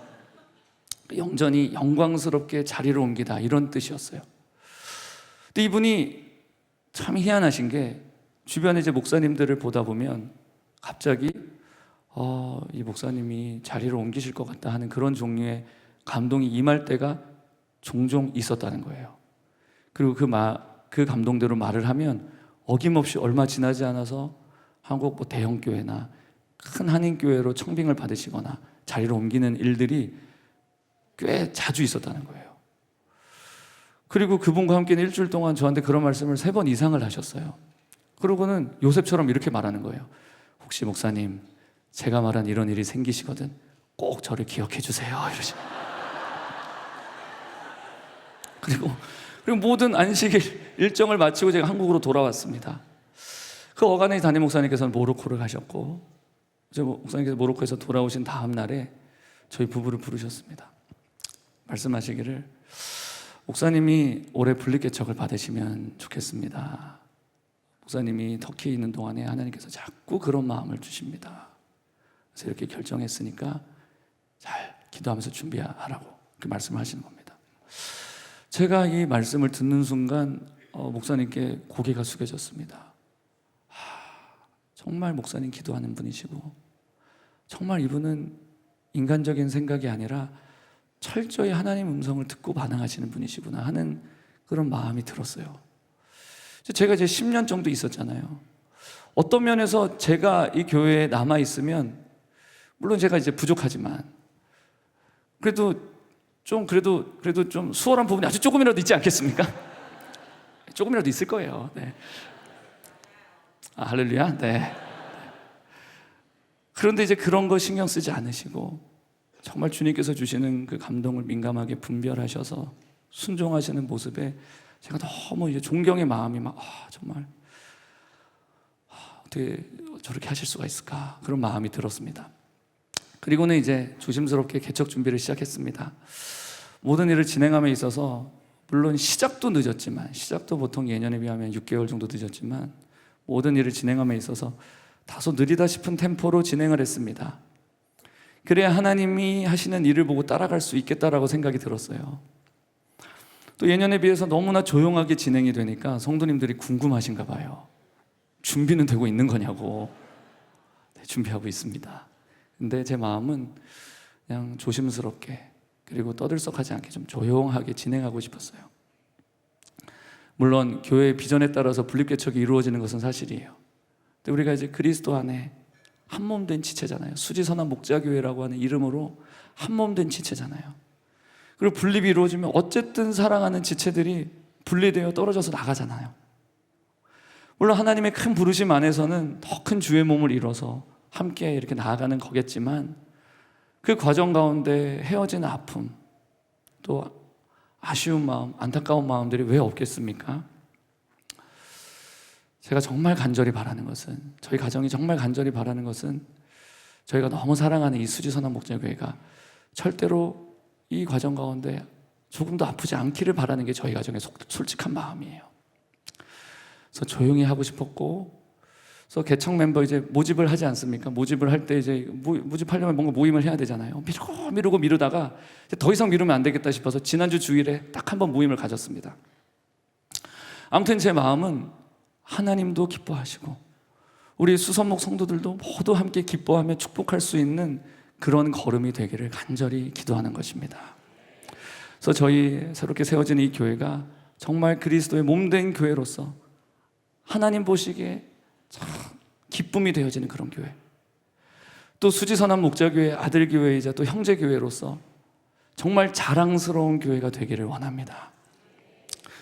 영전이 영광스럽게 자리를 옮기다 이런 뜻이었어요. 근데 이분이 참 희한하신 게 주변에 이제 목사님들을 보다 보면 갑자기 이 목사님이 자리를 옮기실 것 같다 하는 그런 종류의 감동이 임할 때가 종종 있었다는 거예요. 그리고 그 감동대로 말을 하면 어김없이 얼마 지나지 않아서 한국 뭐 대형 교회나 큰 한인 교회로 청빙을 받으시거나 자리를 옮기는 일들이 꽤 자주 있었다는 거예요. 그리고 그분과 함께는 일주일 동안 저한테 그런 말씀을 3번 이상을 하셨어요. 그러고는 요셉처럼 이렇게 말하는 거예요. 혹시 목사님 제가 말한 이런 일이 생기시거든 꼭 저를 기억해 주세요 이러시고. 그리고 모든 안식일 일정을 마치고 제가 한국으로 돌아왔습니다. 그 어간의 담임 목사님께서는 모로코를 가셨고 저 목사님께서 모로코에서 돌아오신 다음 날에 저희 부부를 부르셨습니다. 말씀하시기를 목사님이 올해 분리개척을 받으시면 좋겠습니다. 목사님이 터키에 있는 동안에 하나님께서 자꾸 그런 마음을 주십니다. 그래서 이렇게 결정했으니까 잘 기도하면서 준비하라고 그 말씀을 하시는 겁니다. 제가 이 말씀을 듣는 순간 목사님께 고개가 숙여졌습니다. 정말 목사님 기도하는 분이시고 정말 이분은 인간적인 생각이 아니라 철저히 하나님 음성을 듣고 반응하시는 분이시구나 하는 그런 마음이 들었어요. 제가 이제 10년 정도 있었잖아요. 어떤 면에서 제가 이 교회에 남아있으면 물론 제가 이제 부족하지만 그래도 좀 수월한 부분이 아주 조금이라도 있지 않겠습니까? 조금이라도 있을 거예요. 네. 할렐루야. 네. 그런데 이제 그런 거 신경 쓰지 않으시고 정말 주님께서 주시는 그 감동을 민감하게 분별하셔서 순종하시는 모습에 제가 너무 이제 존경의 마음이 정말 어떻게 저렇게 하실 수가 있을까 그런 마음이 들었습니다. 그리고는 이제 조심스럽게 개척 준비를 시작했습니다. 모든 일을 진행함에 있어서 물론 시작도 늦었지만 시작도 보통 예년에 비하면 6개월 정도 늦었지만 모든 일을 진행함에 있어서 다소 느리다 싶은 템포로 진행을 했습니다. 그래야 하나님이 하시는 일을 보고 따라갈 수 있겠다라고 생각이 들었어요. 또 예년에 비해서 너무나 조용하게 진행이 되니까 성도님들이 궁금하신가 봐요. 준비는 되고 있는 거냐고. 네, 준비하고 있습니다. 근데 제 마음은 그냥 조심스럽게 그리고 떠들썩하지 않게 좀 조용하게 진행하고 싶었어요. 물론 교회의 비전에 따라서 분립개척이 이루어지는 것은 사실이에요. 근데 우리가 이제 그리스도 안에 한몸된 지체잖아요. 수지선한 목자교회라고 하는 이름으로 한몸된 지체잖아요. 그리고 분립이 이루어지면 어쨌든 사랑하는 지체들이 분리되어 떨어져서 나가잖아요. 물론 하나님의 큰 부르심 안에서는 더 큰 주의 몸을 이뤄서 함께 이렇게 나아가는 거겠지만 그 과정 가운데 헤어진 아픔 또 아쉬운 마음, 안타까운 마음들이 왜 없겠습니까? 제가 정말 간절히 바라는 것은 저희 가정이 정말 간절히 바라는 것은 저희가 너무 사랑하는 이 수지선한 목자교회가 절대로 이 과정 가운데 조금도 아프지 않기를 바라는 게 저희 가정의 솔직한 마음이에요. 그래서 조용히 하고 싶었고 그래서 개척 멤버 이제 모집을 하지 않습니까? 모집을 할 때 이제 모집하려면 뭔가 모임을 해야 되잖아요. 미루다가 더 이상 미루면 안 되겠다 싶어서 지난주 주일에 딱 한 번 모임을 가졌습니다. 아무튼 제 마음은 하나님도 기뻐하시고 우리 수선목 성도들도 모두 함께 기뻐하며 축복할 수 있는 그런 걸음이 되기를 간절히 기도하는 것입니다. 그래서 저희 새롭게 세워진 이 교회가 정말 그리스도의 몸된 교회로서 하나님 보시기에 참 기쁨이 되어지는 그런 교회, 또 수지선한 목자교회 아들교회이자 또 형제교회로서 정말 자랑스러운 교회가 되기를 원합니다.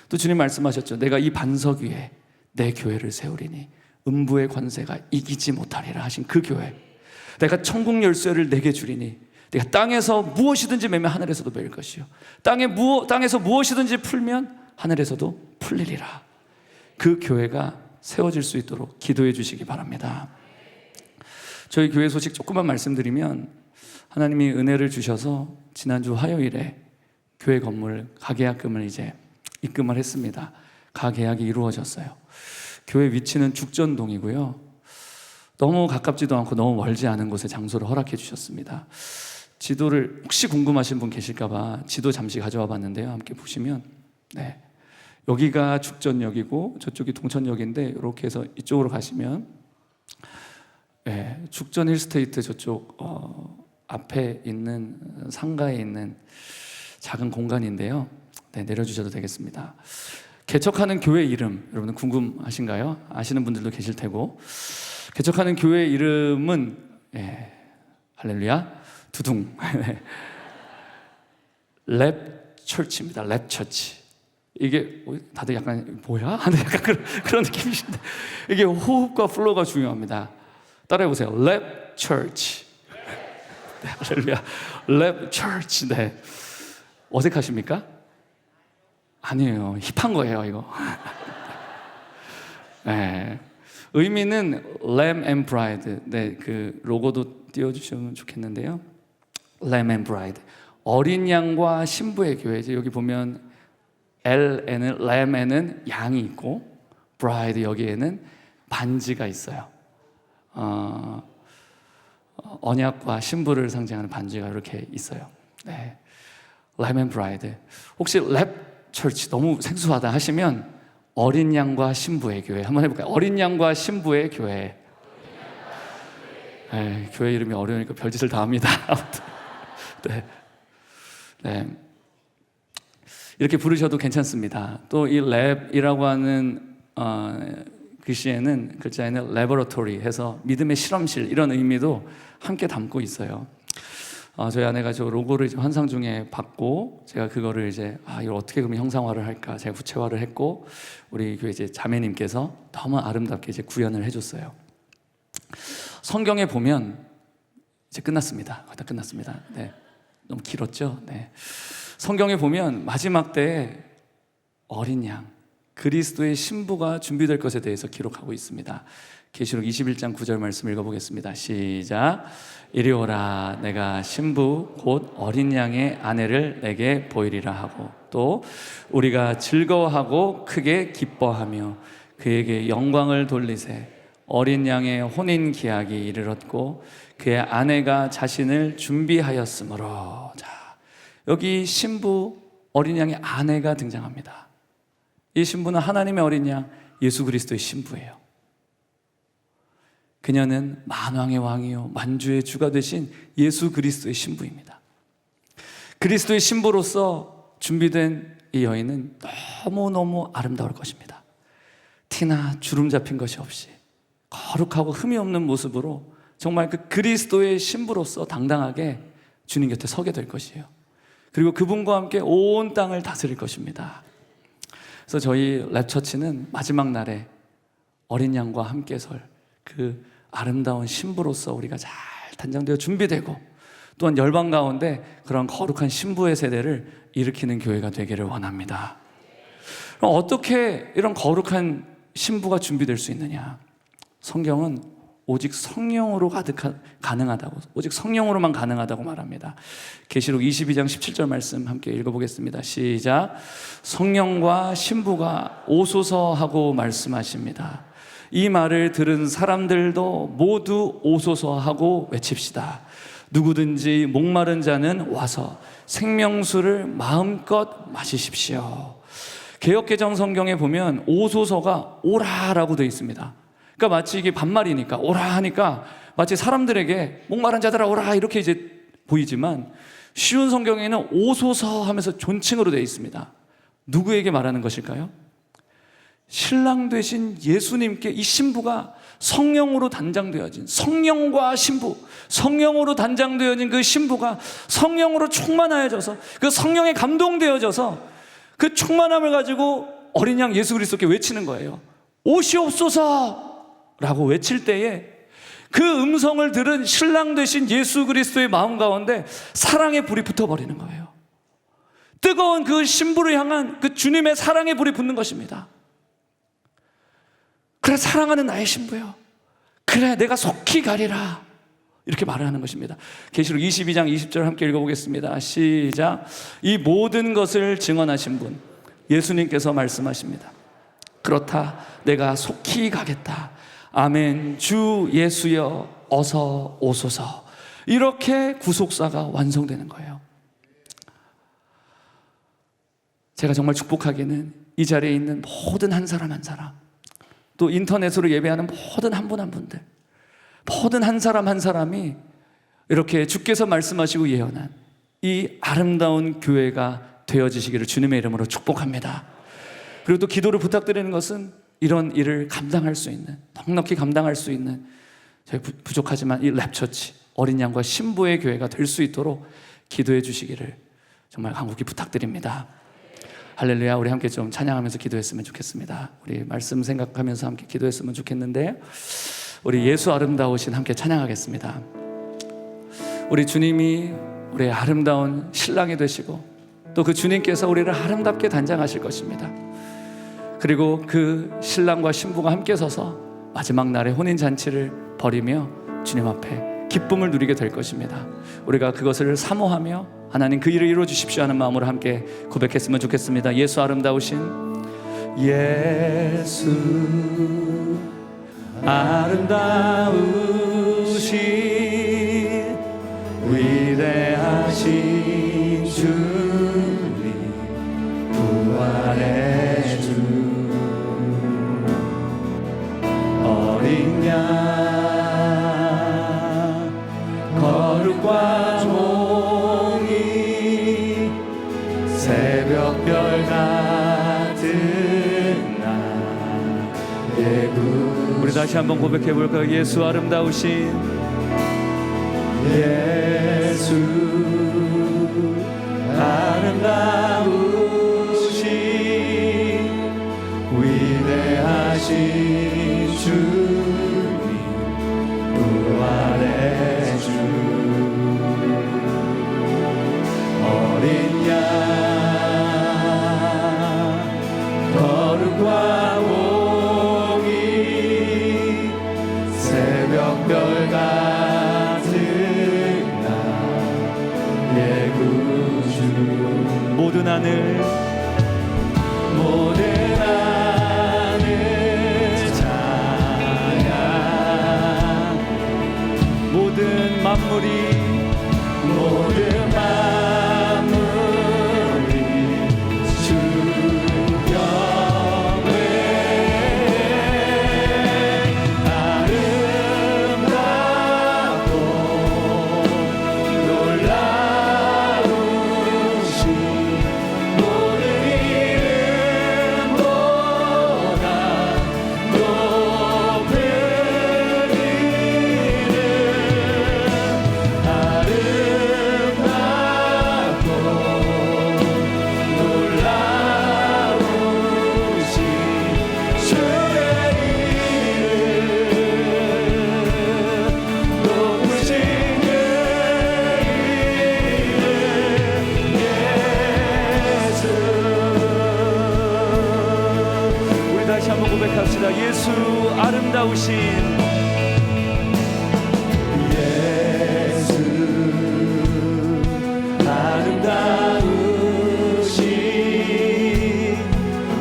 또 주님 말씀하셨죠. 내가 이 반석 위에 내 교회를 세우리니 음부의 권세가 이기지 못하리라 하신 그 교회, 내가 천국 열쇠를 내게 주리니 네가 땅에서 무엇이든지 매면 하늘에서도 매일 것이요 땅에서 무엇이든지 풀면 하늘에서도 풀리리라. 그 교회가 세워질 수 있도록 기도해 주시기 바랍니다. 저희 교회 소식 조금만 말씀드리면, 하나님이 은혜를 주셔서 지난주 화요일에 교회 건물 가계약금을 이제 입금을 했습니다. 가계약이 이루어졌어요. 교회 위치는 죽전동이고요, 너무 가깝지도 않고 너무 멀지 않은 곳에 장소를 허락해 주셨습니다. 지도를 혹시 궁금하신 분 계실까봐 지도 잠시 가져와 봤는데요, 함께 보시면 여기가 죽전역이고 저쪽이 동천역인데, 이렇게 해서 이쪽으로 가시면 죽전 힐스테이트 저쪽 앞에 있는 상가에 있는 작은 공간인데요. 내려주셔도 되겠습니다. 개척하는 교회 이름 여러분 궁금하신가요? 아시는 분들도 계실 테고, 개척하는 교회 이름은 할렐루야 두둥 랩처치입니다. 랩처치. 이게 다들 약간 뭐야? 하는 약간 그런 느낌이신데, 이게 호흡과 플로우가 중요합니다. 따라해 보세요. 랩처치. 할렐루야. 랩처치. 어색하십니까? 아니에요. 힙한 거예요, 이거. 의미는 Lamb and Bride. 그 로고도 띄워주시면 좋겠는데요. Lamb and Bride. 어린 양과 신부의 교회. 이제 여기 보면 L에는 Lamb에는 양이 있고, Bride 여기에는 반지가 있어요. 언약과 신부를 상징하는 반지가 이렇게 있어요. Lamb and Bride. 혹시 랩 철치 너무 생소하다 하시면 어린 양과 신부의 교회 한번 해볼까요? 어린 양과 신부의 교회. 교회 이름이 어려우니까 별짓을 다 합니다. 이렇게 부르셔도 괜찮습니다. 또 이 랩이라고 하는 글자에는 레버러토리 해서 믿음의 실험실, 이런 의미도 함께 담고 있어요. 저희 아내가 저 로고를 이제 환상 중에 받고, 제가 그거를 이제 이걸 어떻게 그러면 형상화를 할까, 제가 구체화를 했고, 우리 교회 이제 자매님께서 너무 아름답게 이제 구현을 해줬어요. 성경에 보면 이제 끝났습니다. 거의 다 끝났습니다. 너무 길었죠? 성경에 보면 마지막 때에 어린 양, 그리스도의 신부가 준비될 것에 대해서 기록하고 있습니다. 계시록 21장 9절 말씀 읽어보겠습니다. 시작. 이리 오라, 내가 신부 곧 어린 양의 아내를 내게 보이리라 하고, 또 우리가 즐거워하고 크게 기뻐하며 그에게 영광을 돌리세. 어린 양의 혼인 기약이 이르렀고 그의 아내가 자신을 준비하였으므로. 자, 여기 신부, 어린 양의 아내가 등장합니다. 이 신부는 하나님의 어린 양 예수 그리스도의 신부예요. 그녀는 만왕의 왕이요 만주의 주가 되신 예수 그리스도의 신부입니다. 그리스도의 신부로서 준비된 이 여인은 너무너무 아름다울 것입니다. 티나 주름 잡힌 것이 없이 거룩하고 흠이 없는 모습으로 정말 그 그리스도의 신부로서 당당하게 주님 곁에 서게 될 것이에요. 그리고 그분과 함께 온 땅을 다스릴 것입니다. 그래서 저희 랩처치는 마지막 날에 어린 양과 함께 설 그 아름다운 신부로서 우리가 잘 단장되어 준비되고, 또한 열방 가운데 그런 거룩한 신부의 세대를 일으키는 교회가 되기를 원합니다. 그럼 어떻게 이런 거룩한 신부가 준비될 수 있느냐? 성경은 오직 성령으로 가능하다고, 오직 성령으로만 가능하다고 말합니다. 계시록 22장 17절 말씀 함께 읽어보겠습니다. 시작. 성령과 신부가 오소서 하고 말씀하십니다. 이 말을 들은 사람들도 모두 오소서 하고 외칩시다. 누구든지 목마른 자는 와서 생명수를 마음껏 마시십시오. 개역개정 성경에 보면 오소서가 오라라고 되어 있습니다. 그러니까 마치 이게 반말이니까 오라 하니까 마치 사람들에게 목마른 자들아 오라 이렇게 이제 보이지만, 쉬운 성경에는 오소서 하면서 존칭으로 되어 있습니다. 누구에게 말하는 것일까요? 신랑 되신 예수님께 이 신부가 성령으로 단장되어진, 성령과 신부, 성령으로 단장되어진 그 신부가 성령으로 충만하여져서, 그 성령에 감동되어져서 그 충만함을 가지고 어린 양 예수 그리스도께 외치는 거예요. 오시옵소서 라고 외칠 때에 그 음성을 들은 신랑 되신 예수 그리스도의 마음 가운데 사랑의 불이 붙어버리는 거예요. 뜨거운 그 신부를 향한 그 주님의 사랑의 불이 붙는 것입니다. 그래, 사랑하는 나의 신부요, 그래, 내가 속히 가리라, 이렇게 말을 하는 것입니다. 계시록 22장 20절 함께 읽어보겠습니다. 시작. 이 모든 것을 증언하신 분 예수님께서 말씀하십니다. 그렇다, 내가 속히 가겠다. 아멘. 주 예수여 어서 오소서. 이렇게 구속사가 완성되는 거예요. 제가 정말 축복하기는 이 자리에 있는 모든 한 사람 한 사람, 또 인터넷으로 예배하는 모든 한 분 한 분들, 모든 한 사람 한 사람이 이렇게 주께서 말씀하시고 예언한 이 아름다운 교회가 되어지시기를 주님의 이름으로 축복합니다. 그리고 또 기도를 부탁드리는 것은 이런 일을 감당할 수 있는, 넉넉히 감당할 수 있는, 저희 부족하지만 이 랩처치, 어린 양과 신부의 교회가 될 수 있도록 기도해 주시기를 정말 간곡히 부탁드립니다. 할렐루야. 우리 함께 좀 찬양하면서 기도했으면 좋겠습니다. 우리 말씀 생각하면서 함께 기도했으면 좋겠는데, 우리 예수 아름다우신 함께 찬양하겠습니다. 우리 주님이 우리의 아름다운 신랑이 되시고 또 그 주님께서 우리를 아름답게 단장하실 것입니다. 그리고 그 신랑과 신부가 함께 서서 마지막 날에 혼인잔치를 벌이며 주님 앞에 기쁨을 누리게 될 것입니다. 우리가 그것을 사모하며 하나님 그 일을 이루어 주십시오 하는 마음으로 함께 고백했으면 좋겠습니다. 예수 아름다우신, 예수 아름다우신 위대하신 주님, 부활의 주, 어린 양 거룩과 공의, 새벽별 같은 나의 구. 우리 다시 한번 고백해 볼까요? 예수 아름다우신, 예수 아름다우신 위대하신 주님, 부활의 주, 어린 양 거룩과 공의, 새벽별 같은 나의 구주. 모든 하늘 찬양, 모든 만물이 주 영광, 아름답고 놀라우신 모든 이름보다 높은 이름, 아름답고 놀라우신 주의 이름, 높으신 그 이름 예수. 우리 다시 한번 고백합시다. 예수 아름다우신, 예수 아름다우신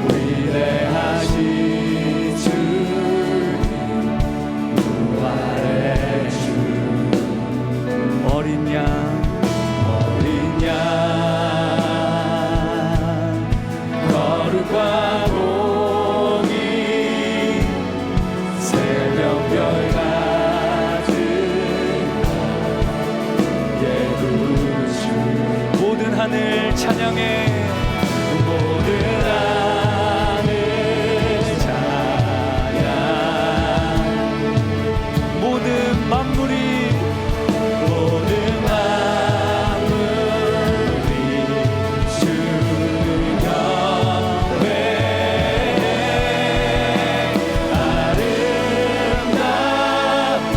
위대하신 주님, 부활의 주, 어린 양 거룩과 공의, 새벽별 같은 나의 구주. 모든 하늘 찬양해, 모든 하늘 찬양, 모든 만물이 주 영광, 아름답고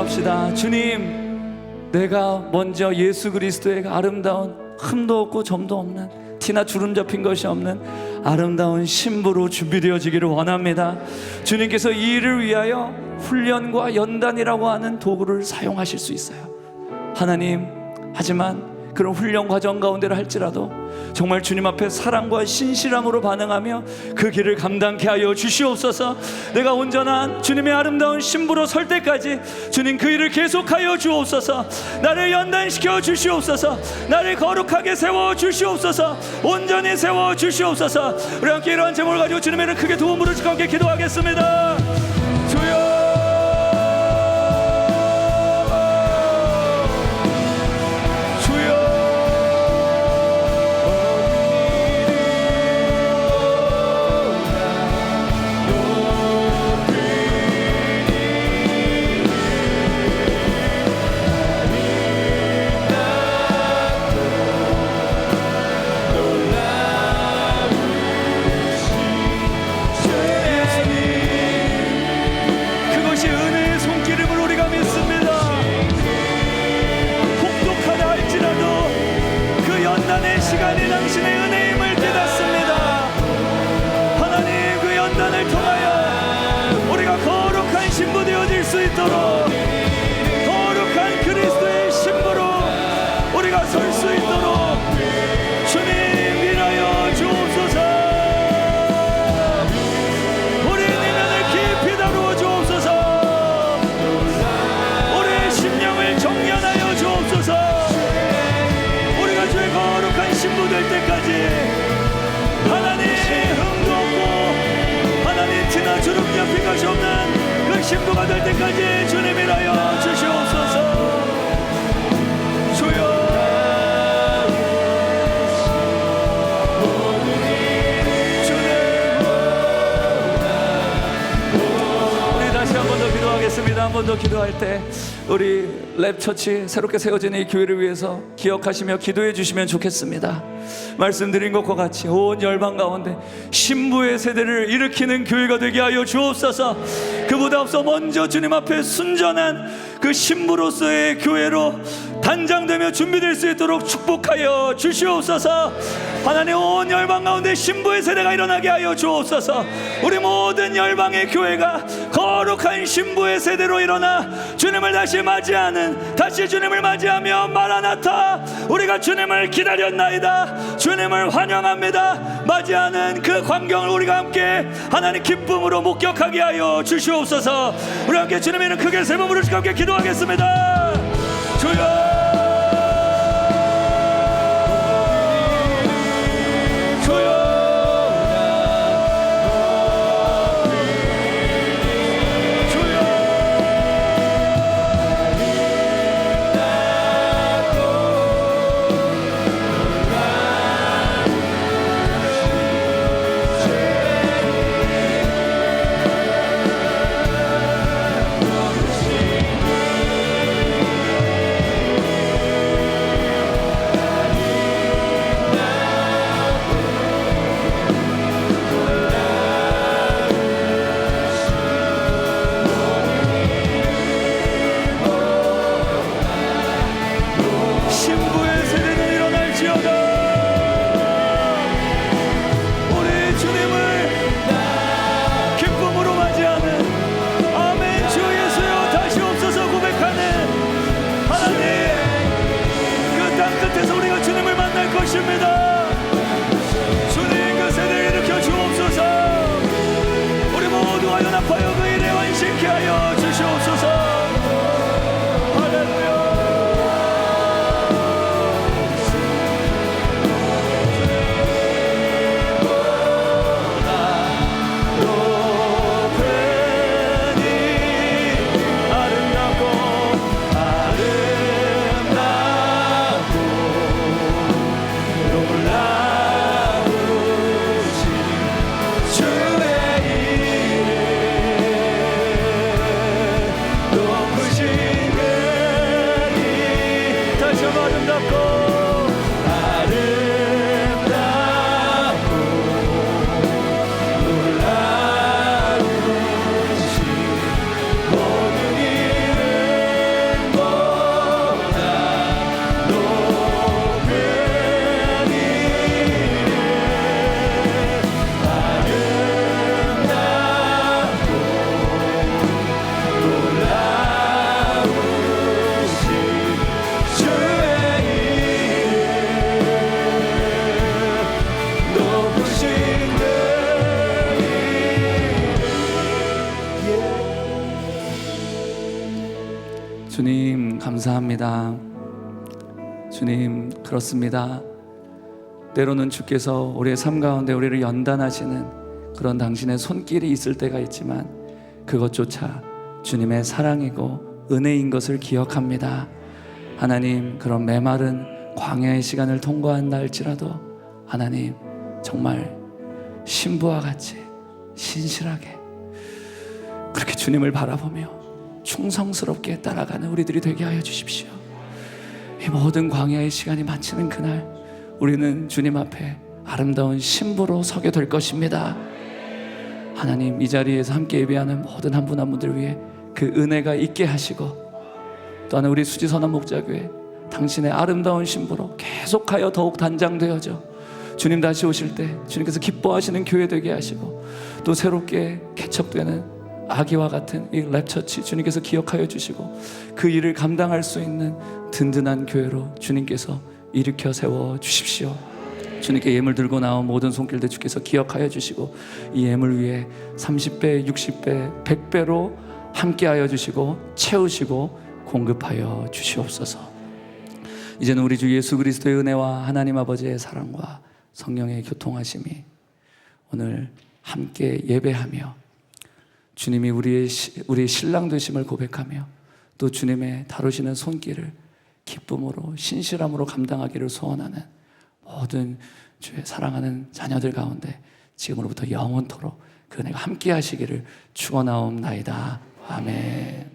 기도합시다. 주님, 내가 먼저 예수 그리스도의 아름다운 흠도 없고 점도 없는, 티나 주름 잡힌 것이 없는 아름다운 신부로 준비되어지기를 원합니다. 주님께서 이 일을 위하여 훈련과 연단이라고 하는 도구를 사용하실 수 있어요. 하나님, 하지만 그런 훈련 과정 가운데를 할지라도 정말 주님 앞에 사랑과 신실함으로 반응하며 그 길을 감당케 하여 주시옵소서. 내가 온전한 주님의 아름다운 신부로 설 때까지 주님 그 일을 계속하여 주옵소서. 나를 연단시켜 주시옵소서. 나를 거룩하게 세워 주시옵소서. 온전히 세워 주시옵소서. 우리 함께 이러한 제목을 가지고 주님의 이름 크게 두 번 부르시고 함께 기도하겠습니다. 주여, 시간이 당신의 은혜임을 깨닫습니다. 하나님, 그 연단을 통하여 우리가 거룩한 신부 되어질 수 있도록, 거룩한 그리스도의 신부로 우리가 설 수 있도록 주님 일하여 주옵소서. 우리의 내면을 깊이 다루어 주옵소서. 우리의 심령을 정련하여 주옵소서. 신부 될 때까지 하나님 흠도 없고 하나님 티나 주름 잡힌 것이 없는 그 신부가 될 때까지 주님이라여 주시옵소서. 주여, 우리 다시 한 번 더 기도하겠습니다. 한 번 더 기도할 때 우리 랩처치 새롭게 세워지는 이 교회를 위해서 기억하시며 기도해 주시면 좋겠습니다. 말씀드린 것과 같이 온 열방 가운데 신부의 세대를 일으키는 교회가 되게 하여 주옵소서. 그보다 앞서 먼저 주님 앞에 순전한 그 신부로서의 교회로 단장되며 준비될 수 있도록 축복하여 주시옵소서. 하나님, 온 열방 가운데 신부의 세대가 일어나게 하여 주옵소서. 우리 모든 열방의 교회가 거룩한 신부의 세대로 일어나 주님을 다시 맞이하는, 다시 주님을 맞이하며 마라나타, 우리가 주님을 기다렸나이다, 주님을 환영합니다, 맞이하는 그 광경을 우리가 함께 하나님 기쁨으로 목격하게 하여 주시옵소서. 우리 함께 주님의 이름 크게 세 번 부르시고 함께 기도하겠습니다. 주여, 것입니다. 주님, 그 세대를 일으켜 주옵소서. 우리 모두가 연합하여 그 일에 완식케 하여 주시옵소서. 할렐루야. 감사합니다. 주님, 그렇습니다. 때로는 주께서 우리의 삶 가운데 우리를 연단하시는 그런 당신의 손길이 있을 때가 있지만 그것조차 주님의 사랑이고 은혜인 것을 기억합니다. 하나님, 그런 메마른 광야의 시간을 통과한다 할지라도 하나님, 정말 신부와 같이 신실하게 그렇게 주님을 바라보며 충성스럽게 따라가는 우리들이 되게 하여 주십시오. 이 모든 광야의 시간이 마치는 그날 우리는 주님 앞에 아름다운 신부로 서게 될 것입니다. 하나님, 이 자리에서 함께 예배하는 모든 한 분 한 분들 위해 그 은혜가 있게 하시고, 또한 우리 수지선한 목자교회 당신의 아름다운 신부로 계속하여 더욱 단장되어져 주님 다시 오실 때 주님께서 기뻐하시는 교회 되게 하시고, 또 새롭게 개척되는 아기와 같은 이 랩처치 주님께서 기억하여 주시고, 그 일을 감당할 수 있는 든든한 교회로 주님께서 일으켜 세워 주십시오. 주님께 예물 들고 나온 모든 손길들 주께서 기억하여 주시고, 이 예물 위에 30배, 60배, 100배로 함께하여 주시고 채우시고 공급하여 주시옵소서. 이제는 우리 주 예수 그리스도의 은혜와 하나님 아버지의 사랑과 성령의 교통하심이 오늘 함께 예배하며 주님이 우리의 신랑 되심을 고백하며 또 주님의 다루시는 손길을 기쁨으로 신실함으로 감당하기를 소원하는 모든 주의 사랑하는 자녀들 가운데 지금으로부터 영원토록 그 은혜가 함께 하시기를 축원하옵나이다. 아멘.